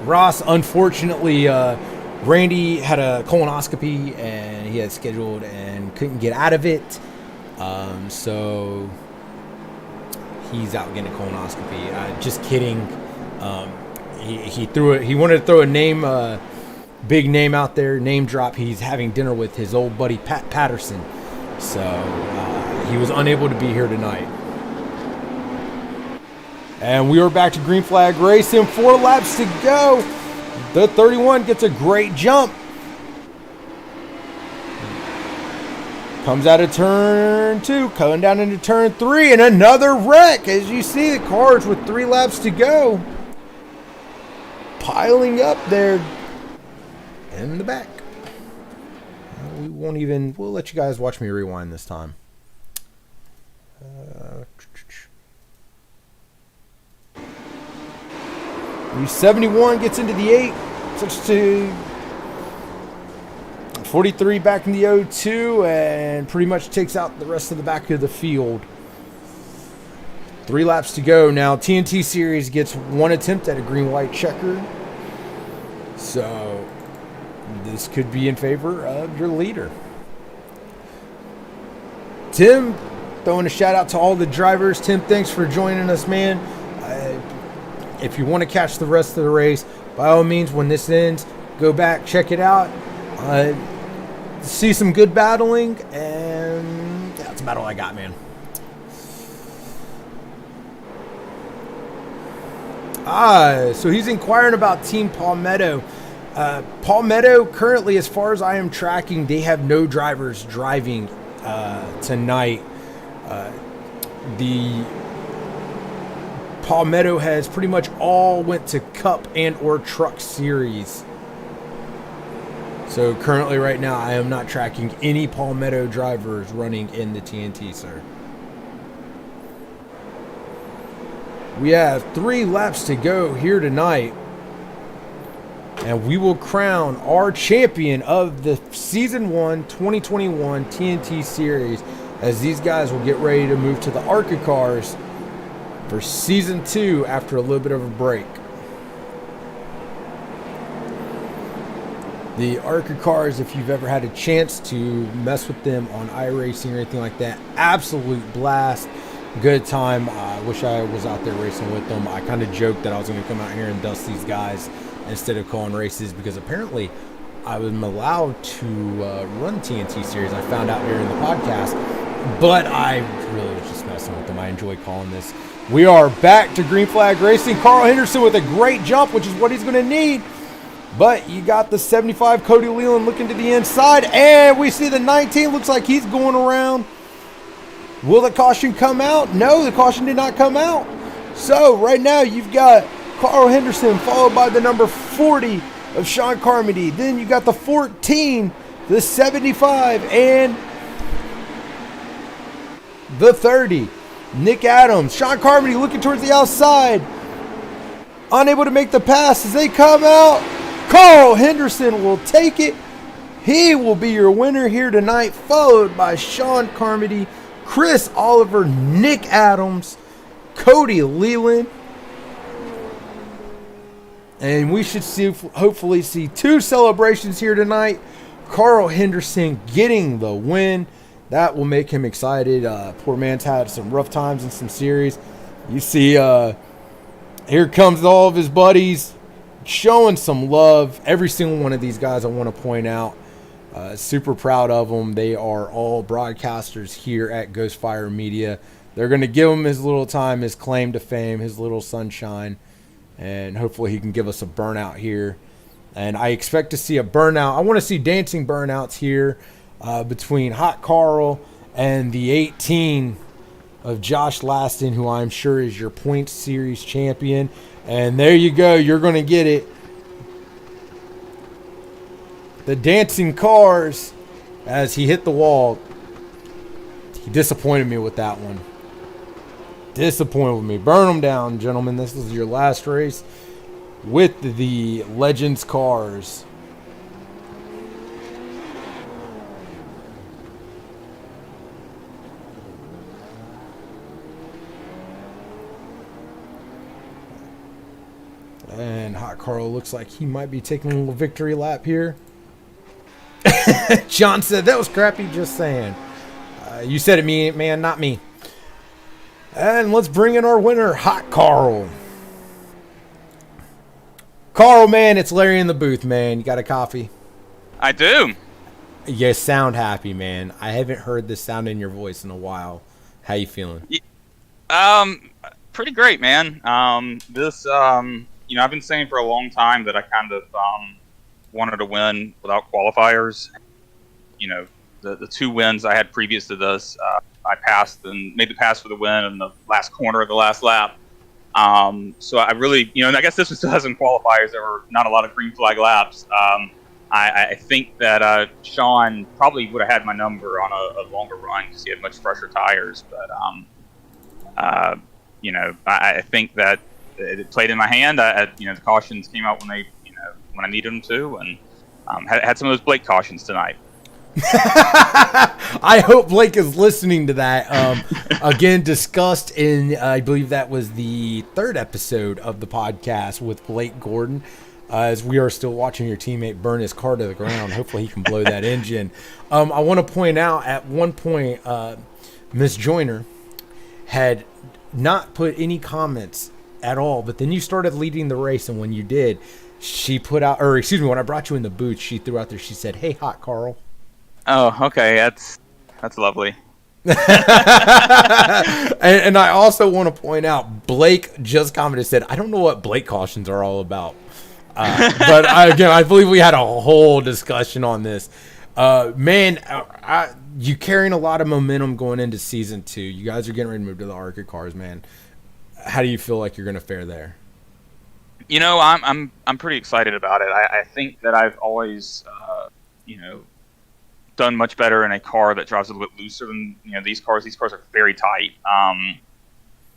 Ross, unfortunately, Randy had a colonoscopy and he had scheduled and couldn't get out of it. So he's out getting a colonoscopy. Just kidding. He threw it. He wanted to throw a name, big name out there, name drop. He's having dinner with his old buddy Pat Patterson. So he was unable to be here tonight. And we are back to green flag racing. 4 laps to go. The 31 gets a great jump. Comes out of turn 2, coming down into turn 3, and another wreck. As you see, the cars with 3 laps to go, piling up there in the back. We'll let you guys watch me rewind this time. 71 gets into the 8, switches to 43 back in the 02, and pretty much takes out the rest of the back of the field. 3 laps to go. Now TNT Series gets 1 attempt at a green-white checker. So this could be in favor of your leader. Tim, throwing a shout out to all the drivers. Tim, thanks for joining us, man. If you want to catch the rest of the race, by all means, when this ends, go back, check it out. See some good battling, and that's about all I got, man. So he's inquiring about Team Palmetto. Palmetto, currently, as far as I am tracking, they have no drivers driving tonight. The Palmetto has pretty much all went to Cup and or Truck Series. So currently right now I am not tracking any Palmetto drivers running in the TNT, sir. We have 3 laps to go here tonight, and we will crown our champion of the Season 1 2021 TNT Series, as these guys will get ready to move to the ARCA cars for Season 2 after a little bit of a break. The ARCA cars, if you've ever had a chance to mess with them on iRacing or anything like that, absolute blast, good time. I wish I was out there racing with them. I kind of joked that I was going to come out here and dust these guys instead of calling races, because apparently I was allowed to run TNT Series. I found out during the podcast, but I really was just messing with them. I enjoy calling this. We are back to green flag racing. Carl Henderson with a great jump, which is what he's going to need. But you got the 75 Cody Leland looking to the inside, and we see the 19 looks like he's going around. Will the caution come out? No, the caution did not come out. So right now you've got Carl Henderson followed by the number 40 of Sean Carmody. Then you got the 14, the 75, and the 30. Nick Adams. Sean Carmody looking towards the outside. Unable to make the pass as they come out. Carl Henderson will take it. He will be your winner here tonight, followed by Sean Carmody, Chris Oliver, Nick Adams, Cody Leland. And we should hopefully see 2 celebrations here tonight. Carl Henderson getting the win. That will make him excited. Poor man's had some rough times in some series. You see, here comes all of his buddies showing some love. Every single one of these guys I want to point out. Super proud of them. They are all broadcasters here at Ghostfire Media. They're going to give him his little time, his claim to fame, his little sunshine. And hopefully he can give us a burnout here. And I expect to see a burnout. I want to see dancing burnouts here between Hot Carl and the 18 of Josh Laston, who I'm sure is your points series champion. And there you go. You're going to get it. The dancing cars as he hit the wall. He disappointed me with that one. Disappointed with me. Burn them down, gentlemen. This is your last race with the Legends cars. And Hot Carl looks like he might be taking a little victory lap here. John said, that was crappy, just saying. You said it, me, man, not me. And let's bring in our winner, Hot Carl. Carl, man, it's Larry in the booth, man. You got a coffee? I do. You sound happy, man. I haven't heard this sound in your voice in a while. How you feeling? Pretty great, man. I've been saying for a long time that I kind of wanted to win without qualifiers. You know, the 2 wins I had previous to this, I passed and made the pass for the win in the last corner of the last lap. So I really, and I guess this was still has some qualifiers. There were not a lot of green flag laps. I think that Sean probably would have had my number on a longer run because he had much fresher tires. But I think that it played in my hand. The cautions came out when I needed them to, and had some of those Blake cautions tonight. I hope Blake is listening to that. Again, discussed in, I believe that was the 3rd episode of the podcast with Blake Gordon, as we are still watching your teammate burn his car to the ground. Hopefully he can blow that engine. I want to point out at one point, Miss Joyner had not put any comments at all, but then you started leading the race, and when you did, she put out, or excuse me, when I brought you in the booth, she threw out there, she said, "Hey, Hot Carl." Oh, okay, that's lovely. and I also want to point out, Blake just commented, said, "I don't know what Blake cautions are all about." But I believe we had a whole discussion on this. You carrying a lot of momentum going into season 2. You guys are getting ready to move to the ARCA cars, man. How do you feel like you're going to fare there? I'm pretty excited about it. I think that I've always, done much better in a car that drives a little bit looser than these cars. These cars are very tight.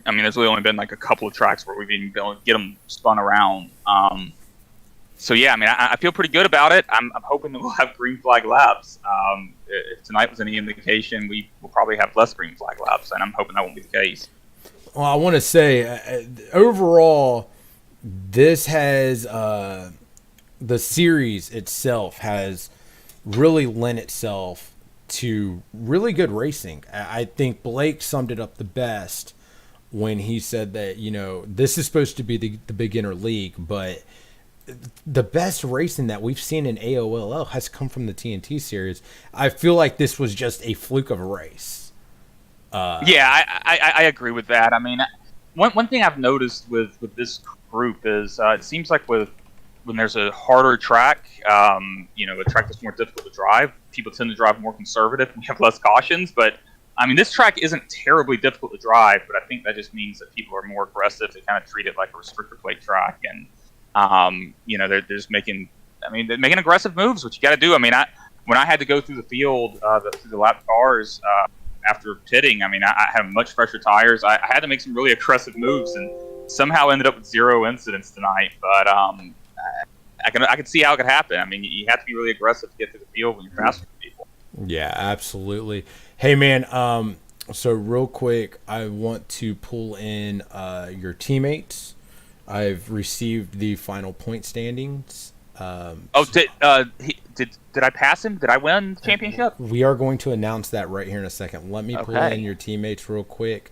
There's really only been like a couple of tracks where we've even been able to get them spun around. So yeah, I feel pretty good about it. I'm hoping that we'll have green flag laps. If tonight was any indication, we will probably have less green flag laps, and I'm hoping that won't be the case. Well, I want to say, overall, this has the series itself has really lent itself to really good racing. I think Blake summed it up the best when he said that, this is supposed to be the beginner league, but the best racing that we've seen in AOLL has come from the TNT series. I feel like this was just a fluke of a race. I agree with that. One thing I've noticed with this group is it seems like when there's a harder track, a track that's more difficult to drive, people tend to drive more conservative and we have less cautions. But this track isn't terribly difficult to drive, but I think that just means that people are more aggressive. They kind of treat it like a restrictor plate track, and they're just making aggressive moves, which you got to do. When I had to go through the field, through the lap cars after pitting, I had much fresher tires. I had to make some really aggressive moves, and somehow ended up with 0 incidents tonight. But I can see how it could happen. I mean, you have to be really aggressive to get to the field when you're faster than people. Yeah, absolutely. Hey, man. So real quick, I want to pull in your teammates. I've received the final point standings. Did I pass him? Did I win the championship? We are going to announce that right here in a second. Let me pull in your teammates real quick.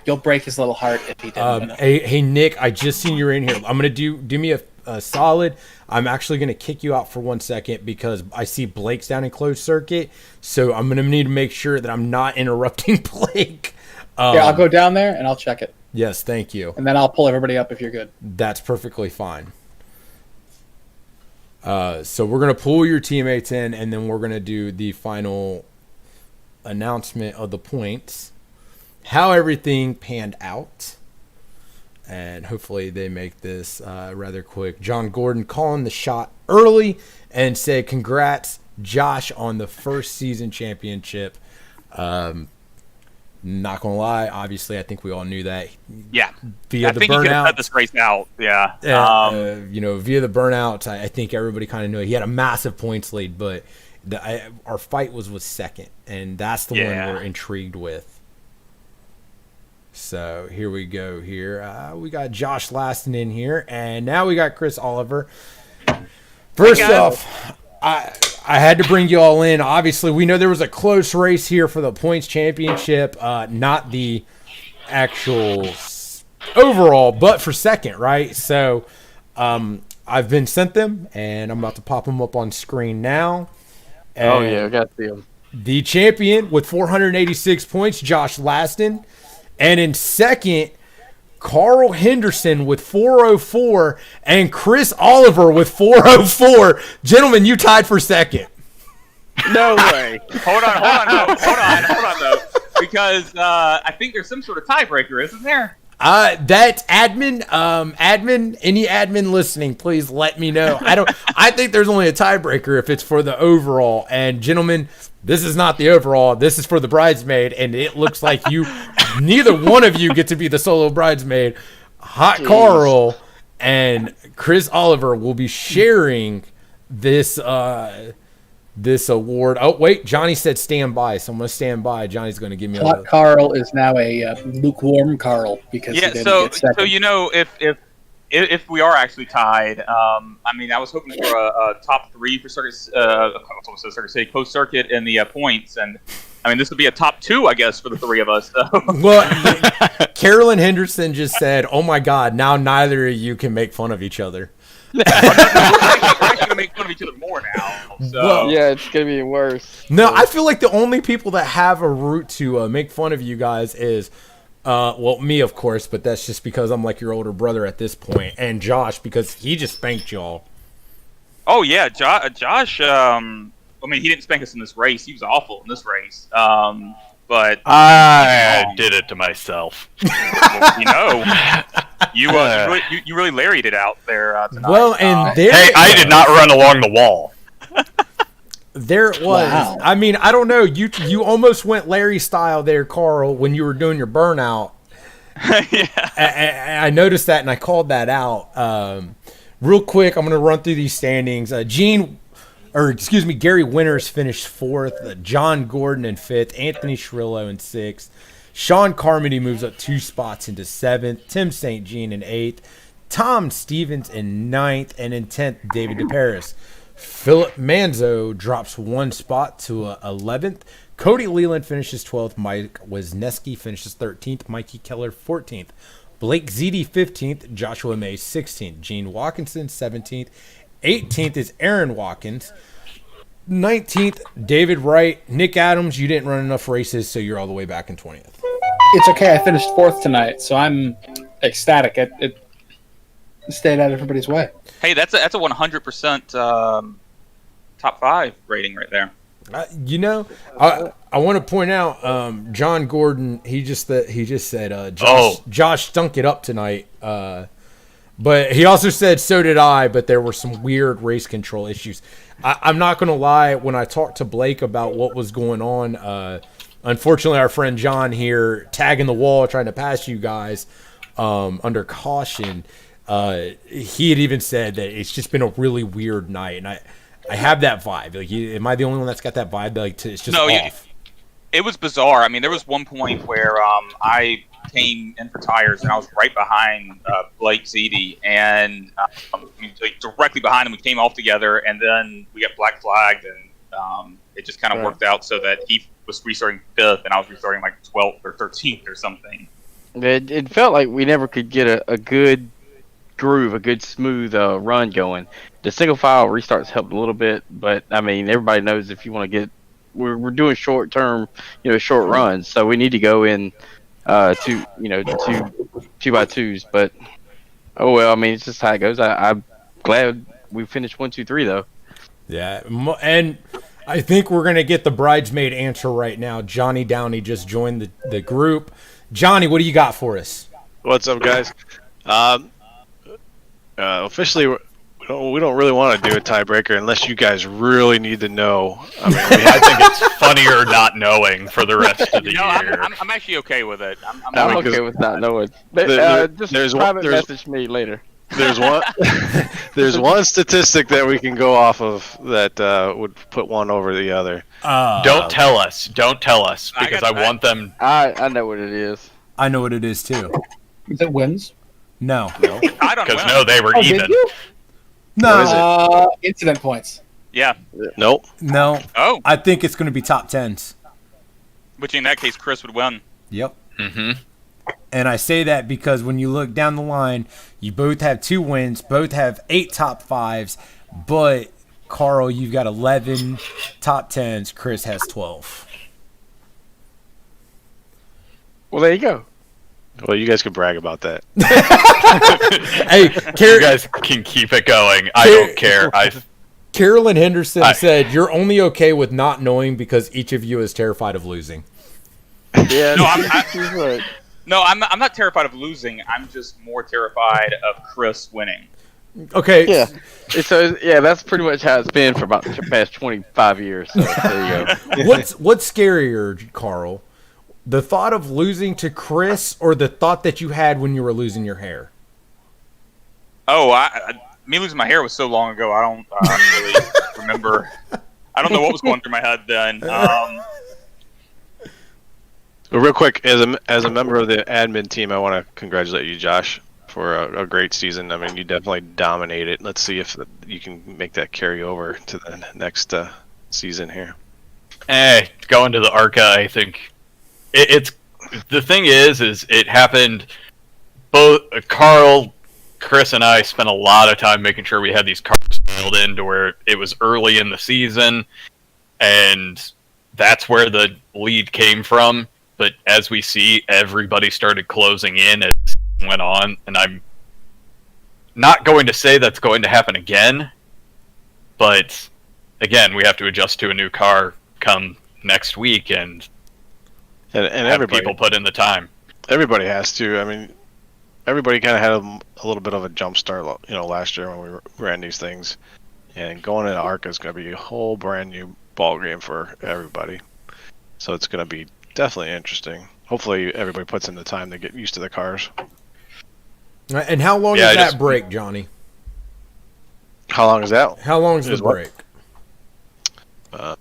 You'll break his little heart if he didn't win it. Hey, Nick, I just seen you're in here. I'm gonna do me a solid. I'm actually gonna kick you out for 1 second because I see Blake's down in closed circuit. So I'm gonna need to make sure that I'm not interrupting Blake. Yeah, I'll go down there and I'll check it. Yes, thank you. And then I'll pull everybody up if you're good. That's perfectly fine. So we're going to pull your teammates in, and then we're going to do the final announcement of the points, how everything panned out, and hopefully they make this rather quick. John Gordon calling the shot early and said, congrats, Josh, on the first season championship. Not gonna lie, obviously, I think we all knew that. Yeah, via I the think he could have burnout, cut this race out. Yeah, via the burnout, I think everybody kind of knew it. He had a massive points lead, but our fight was with second, and that's the one we're intrigued with. So here we go. Here we got Josh Laston in here, and now we got Chris Oliver. First off, I had to bring you all in. Obviously, we know there was a close race here for the points championship, not the actual overall, but for second, right? So I've been sent them, and I'm about to pop them up on screen now. And I got to see them. The champion with 486 points, Josh Laston. And in second, Carl Henderson with 404 and Chris Oliver with 404. Gentlemen, you tied for second. No way. Hold on, though. Because I think there's some sort of tiebreaker, isn't there? That's admin. Any admin listening, please let me know. I think there's only a tiebreaker if it's for the overall. And gentlemen, this is not the overall. This is for the bridesmaid, and it looks like neither one of you get to be the solo bridesmaid. Hot Carl and Chris Oliver will be sharing this this award. Oh wait, Johnny said stand by, so I'm gonna stand by. Johnny's gonna give me a Hot Carl is now a lukewarm Carl because he didn't get second. So if we are actually tied, I mean, I was hoping for a top three for Circuit City Coast Circuit in the points, and I mean, this would be a top two, I guess, for the three of us. So. Well, Carolyn Henderson just said, "Oh my God, now neither of you can make fun of each other." We're actually gonna make fun of each other more now. So. Well, yeah, it's gonna be worse. No, I feel like the only people that have a route to make fun of you guys is, me, of course, but that's just because I'm like your older brother at this point, and Josh because he just spanked y'all. Oh yeah, Josh. I mean, he didn't spank us in this race. He was awful in this race. But I did it to myself. Well, you really Larry'd it out there tonight. Well, and hey, I did not run along the wall. There it was. Wow. I mean, I don't know. You almost went Larry style there, Carl, when you were doing your burnout. Yeah. I noticed that, and I called that out. Real quick, I'm going to run through these standings. Gary Winters finished fourth. John Gordon in fifth. Anthony Shrillo in sixth. Sean Carmody moves up 2 spots into seventh. Tim St. Jean in eighth. Tom Stevens in ninth. And in 10th, David DeParis. Philip Manzo drops 1 spot to 11th. Cody Leland finishes 12th. Mike Wisniewski finishes 13th. Mikey Keller 14th. Blake Ziti 15th. Joshua May 16th. Gene Watkinson 17th. 18th is Aaron Watkins. 19th, David Wright. Nick Adams, you didn't run enough races, so you're all the way back in 20th. It's okay. I finished 4th tonight, so I'm ecstatic. It stayed out of everybody's way. Hey, that's a 100% top 5 rating right there. I want to point out John Gordon. He just said Josh stunk it up tonight. But he also said, so did I, but there were some weird race control issues. I'm not going to lie, when I talked to Blake about what was going on, unfortunately our friend John here tagging the wall trying to pass you guys under caution, he had even said that it's just been a really weird night, and I have that vibe. Like, am I the only one that's got that vibe? Like, it's just off. It was bizarre. I mean, there was one point where I came in for tires, and I was right behind Blake Zede, and like directly behind him. We came off together, and then we got black flagged, and it just kind of worked out so that he was restarting 5th, and I was restarting like 12th or 13th or something. It felt like we never could get a good groove, a good smooth run going. The single file restarts helped a little bit, but I mean, everybody knows if you want to get, we're doing short term, short runs, so we need to go in two by twos. But oh well, I mean, it's just how it goes. I'm glad we finished 1, 2, 3 though. Yeah, and I think we're gonna get the bridesmaid answer right now. Johnny Downey just joined the group. Johnny, what do you got for us? What's up, guys? Officially, we don't really want to do a tiebreaker unless you guys really need to know. I mean, I think it's funnier not knowing for the rest of the year. I'm actually okay with it. I'm okay with not knowing. Just private message me later. There's one. There's one statistic that we can go off of that would put one over the other. Don't tell us. Don't tell us because I want them. I know what it is. I know what it is too. Is it wins? No. I don't know. Because no, they were even. Did you? No. Incident points. Yeah. Nope. No. Oh. I think it's going to be top 10s. Which in that case, Chris would win. Yep. Mm-hmm. And I say that because when you look down the line, you both have 2 wins, both have 8 top 5s, but Carl, you've got 11 top 10s. Chris has 12. Well, there you go. Well, you guys can brag about that. Hey, You guys can keep it going. I don't care. Carolyn Henderson said, you're only okay with not knowing because each of you is terrified of losing. Yeah. No, I'm not terrified of losing. I'm just more terrified of Chris winning. Okay. Yeah. So that's pretty much how it's been for about the past 25 years. So there you go. What's scarier, Carl? The thought of losing to Chris or the thought that you had when you were losing your hair? Oh, me losing my hair was so long ago. I don't really remember. I don't know what was going through my head then. Well, real quick, as a member of the admin team, I want to congratulate you, Josh, for a great season. I mean, you definitely dominated. Let's see if you can make that carry over to the next season here. Going to the ARCA, I think it's the thing is it happened. Both Carl, Chris, and I spent a lot of time making sure we had these cars filled in to where it was early in the season, and that's where the lead came from. But as we see, everybody started closing in as it went on, and I'm not going to say that's going to happen again, but again, we have to adjust to a new car come next week and have everybody, people put in the time. Everybody has to. I mean, everybody kind of had a little bit of a jump start, last year when we ran these things, and going into ARCA is going to be a whole brand new ball game for everybody. So it's going to be definitely interesting. Hopefully everybody puts in the time to get used to the cars. And how long is that break, Johnny? How long is that? How long is the break? I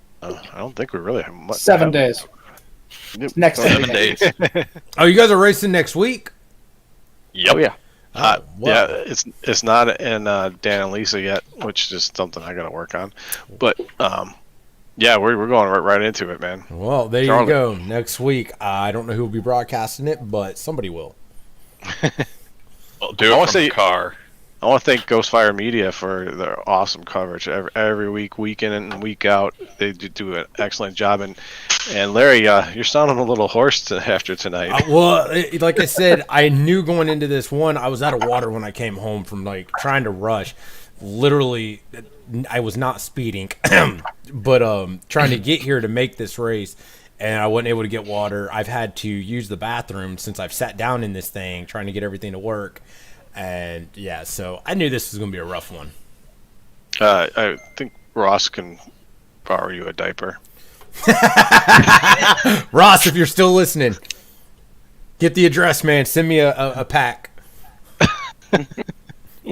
don't think we really have much. 7 days. Next 7 days. Oh, you guys are racing next week? Yep. Oh yeah. Wow. Yeah, it's not in Dan and Lisa yet, which is something I got to work on. But yeah, we're going right into it, man. Well, there you go. Next week, I don't know who will be broadcasting it, but somebody will. Well, do it from the car. I want to thank Ghostfire Media for their awesome coverage every week, week in and week out. They do an excellent job. And Larry, you're sounding a little hoarse after tonight. Like I said, I knew going into this one, I was out of water when I came home from trying to rush. Literally, I was not speeding, but trying to get here to make this race, and I wasn't able to get water. I've had to use the bathroom since I've sat down in this thing, trying to get everything to work. And yeah, so I knew this was going to be a rough one. I think Ross can borrow you a diaper. Ross, if you're still listening, get the address, man. Send me a pack.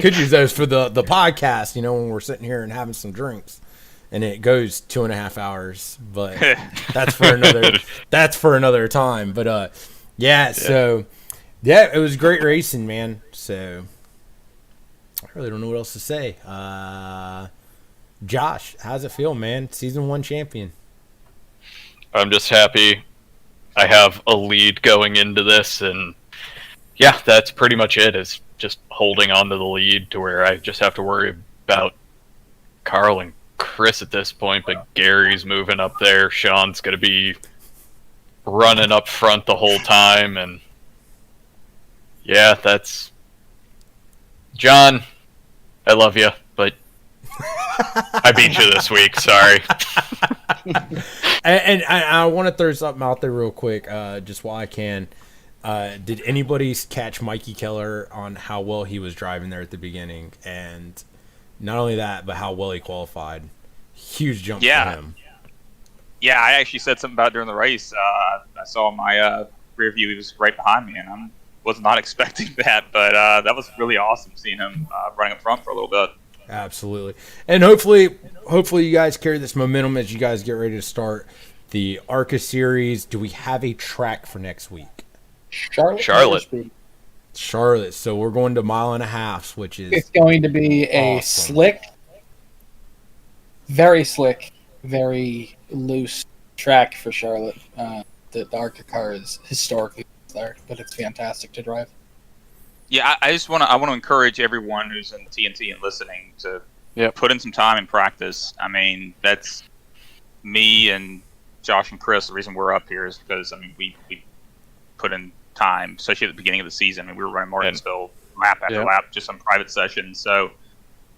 Could use those for the podcast, when we're sitting here and having some drinks, and it goes 2.5 hours. But that's for another time. But so it was great racing, man. So I really don't know what else to say. Josh, how's it feel, man? Season 1 champion. I'm just happy I have a lead going into this, and yeah, that's pretty much it. Is just holding on to the lead to where I just have to worry about Carl and Chris at this point, but Gary's moving up there. Sean's going to be running up front the whole time, and yeah, that's... John, I love you, but I beat you this week, sorry. And I want to throw something out there real quick, just while I can. Did anybody catch Mikey Keller on how well he was driving there at the beginning? And not only that, but how well he qualified. Huge jump for him. Yeah, I actually said something about it during the race. I saw my rear view. He was right behind me, and I was not expecting that. But that was really awesome seeing him running up front for a little bit. Absolutely. And hopefully you guys carry this momentum as you guys get ready to start the ARCA series. Do we have a track for next week? Charlotte. So we're going to 1.5 miles, which is... It's going to be a slick, very loose track for Charlotte. The ARCA car is historically there, but it's fantastic to drive. Yeah, I want to encourage everyone who's in TNT and listening to put in some time and practice. I mean, that's me and Josh and Chris. The reason we're up here is because we put in time, especially at the beginning of the season. I mean, we were running Martinsville lap after lap, just on private sessions. So,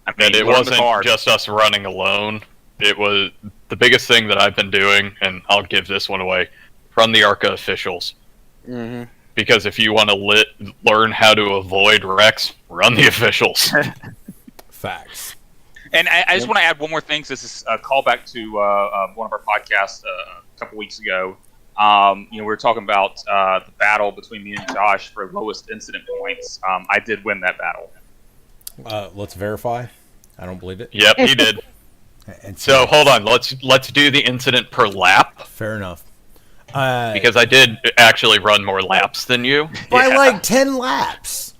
I mean, and it wasn't just us running alone. It was the biggest thing that I've been doing, and I'll give this one away: run the ARCA officials. Mm-hmm. Because if you want to learn how to avoid wrecks, run the officials. Facts. And I just want to add one more thing. This is a callback to one of our podcasts a couple weeks ago. We were talking about the battle between me and Josh for lowest incident points. I did win that battle. Let's verify. I don't believe it. Yep, he did. And so hold on. Let's do the incident per lap. Fair enough. Because I did actually run more laps than you. By like 10 laps.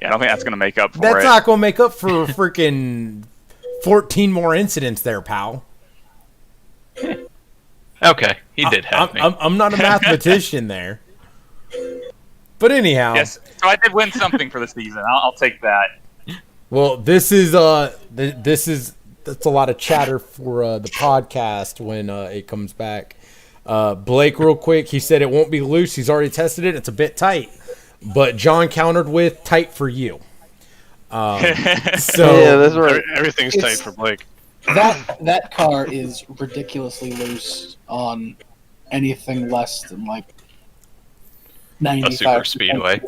Yeah, I don't think that's going to make up for it. That's not going to make up for freaking 14 more incidents there, pal. Okay, he did have me. I'm not a mathematician there. But anyhow. Yes, so I did win something for the season. I'll take that. Well, that's a lot of chatter for the podcast when it comes back. Blake, real quick, he said it won't be loose. He's already tested it. It's a bit tight. But John countered with tight for you. So yeah, that's right. Everything's tight for Blake. That car is ridiculously loose on anything less than like 95 a super speedway.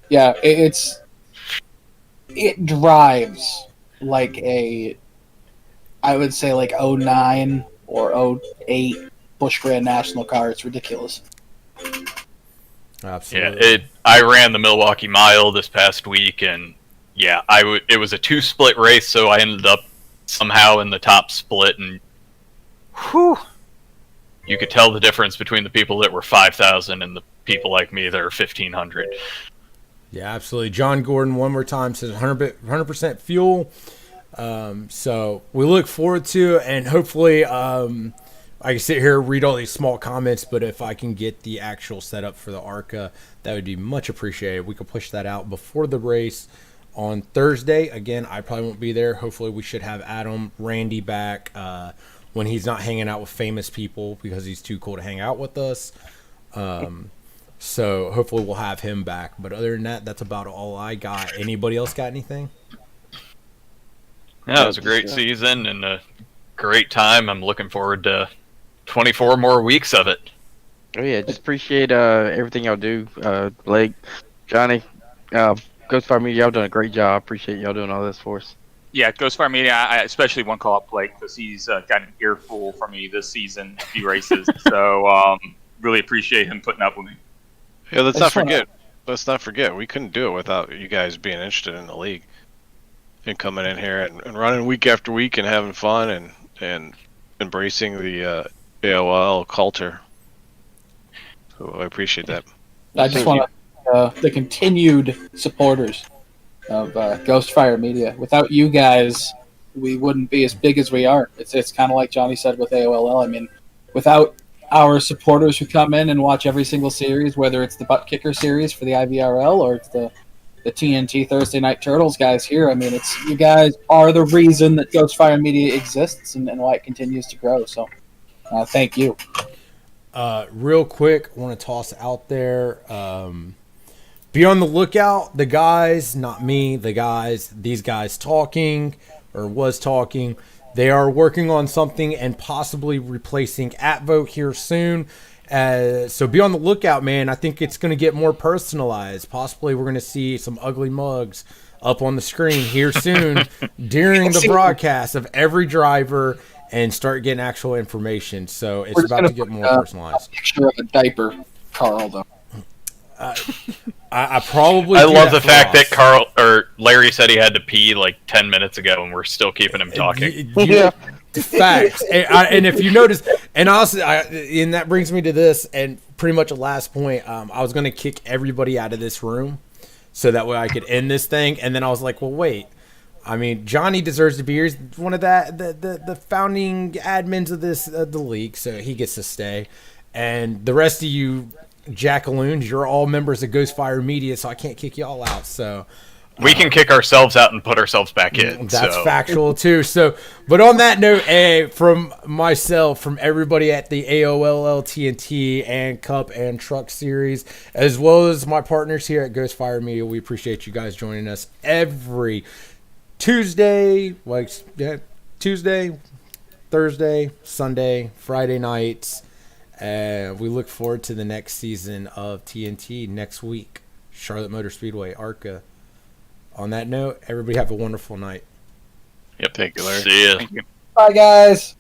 Yeah, it drives like I would say like 09 or 08 Busch Grand National car. It's ridiculous. Absolutely. Yeah, I ran the Milwaukee Mile this past week, and yeah, it was a 2-split race, so I ended up somehow in the top split, and whew, you could tell the difference between the people that were 5,000 and the people like me that are 1,500. Yeah, absolutely. John Gordon, one more time, says 100% fuel. So we look forward to it, and hopefully I can sit here and read all these small comments, but if I can get the actual setup for the ARCA, that would be much appreciated. We could push that out before the race on Thursday. Again, I probably won't be there. Hopefully we should have Randy back when he's not hanging out with famous people because he's too cool to hang out with us. So hopefully we'll have him back. But other than that, that's about all I got. Anybody else got anything? Yeah, it was a great season and a great time. I'm looking forward to 24 more weeks of it. Oh yeah, just appreciate everything y'all do. Blake, Johnny, Ghost Fire Media, y'all done a great job. Appreciate y'all doing all this for us. Yeah, Ghost Fire Media, I especially want to call out Blake because he's got an earful for me this season, a few races. So really appreciate him putting up with me. Yeah, let's not forget let's not forget, we couldn't do it without you guys being interested in the league and coming in here and running week after week and having fun and embracing the AOLL culture. So I appreciate that. I just want to the continued supporters of Ghostfire Media. Without you guys, we wouldn't be as big as we are. It's kind of like Johnny said with AOLL. I mean, without our supporters who come in and watch every single series, whether it's the Butt Kicker series for the IVRL or it's the TNT Thursday Night Turtles guys here, I mean, it's you guys are the reason that Ghostfire Media exists and why it continues to grow. So, thank you. Real quick, I want to toss out there. Be on the lookout. The guys, not me, the guys, these guys talking or was talking. They are working on something and possibly replacing @vote here soon. So be on the lookout, man. I think it's going to get more personalized. Possibly we're going to see some ugly mugs up on the screen here soon during the broadcast of every driver and start getting actual information. So it's about to get more personalized. A picture of a diaper, Carl, though. I probably. I love the fact that Larry said he had to pee like 10 minutes ago, and we're still keeping him talking. Yeah. Facts. And if you notice, and also, and that brings me to this, and pretty much a last point. I was going to kick everybody out of this room, so that way I could end this thing. And then I was like, well, wait. I mean, Johnny deserves to be here. He's one of the founding admins of the league, so he gets to stay. And the rest of you jackaloons, you're all members of Ghostfire Media, so I can't kick y'all out. So we can kick ourselves out and put ourselves back in. That's factual too. So, but on that note, from myself, from everybody at the AOLL TNT and Cup and Truck Series, as well as my partners here at Ghostfire Media, we appreciate you guys joining us every Tuesday, Tuesday, Thursday, Sunday, Friday nights. We look forward to the next season of TNT next week. Charlotte Motor Speedway, ARCA. On that note, everybody have a wonderful night. Yep. Thank you, Larry. See ya. Thank you. Bye, guys.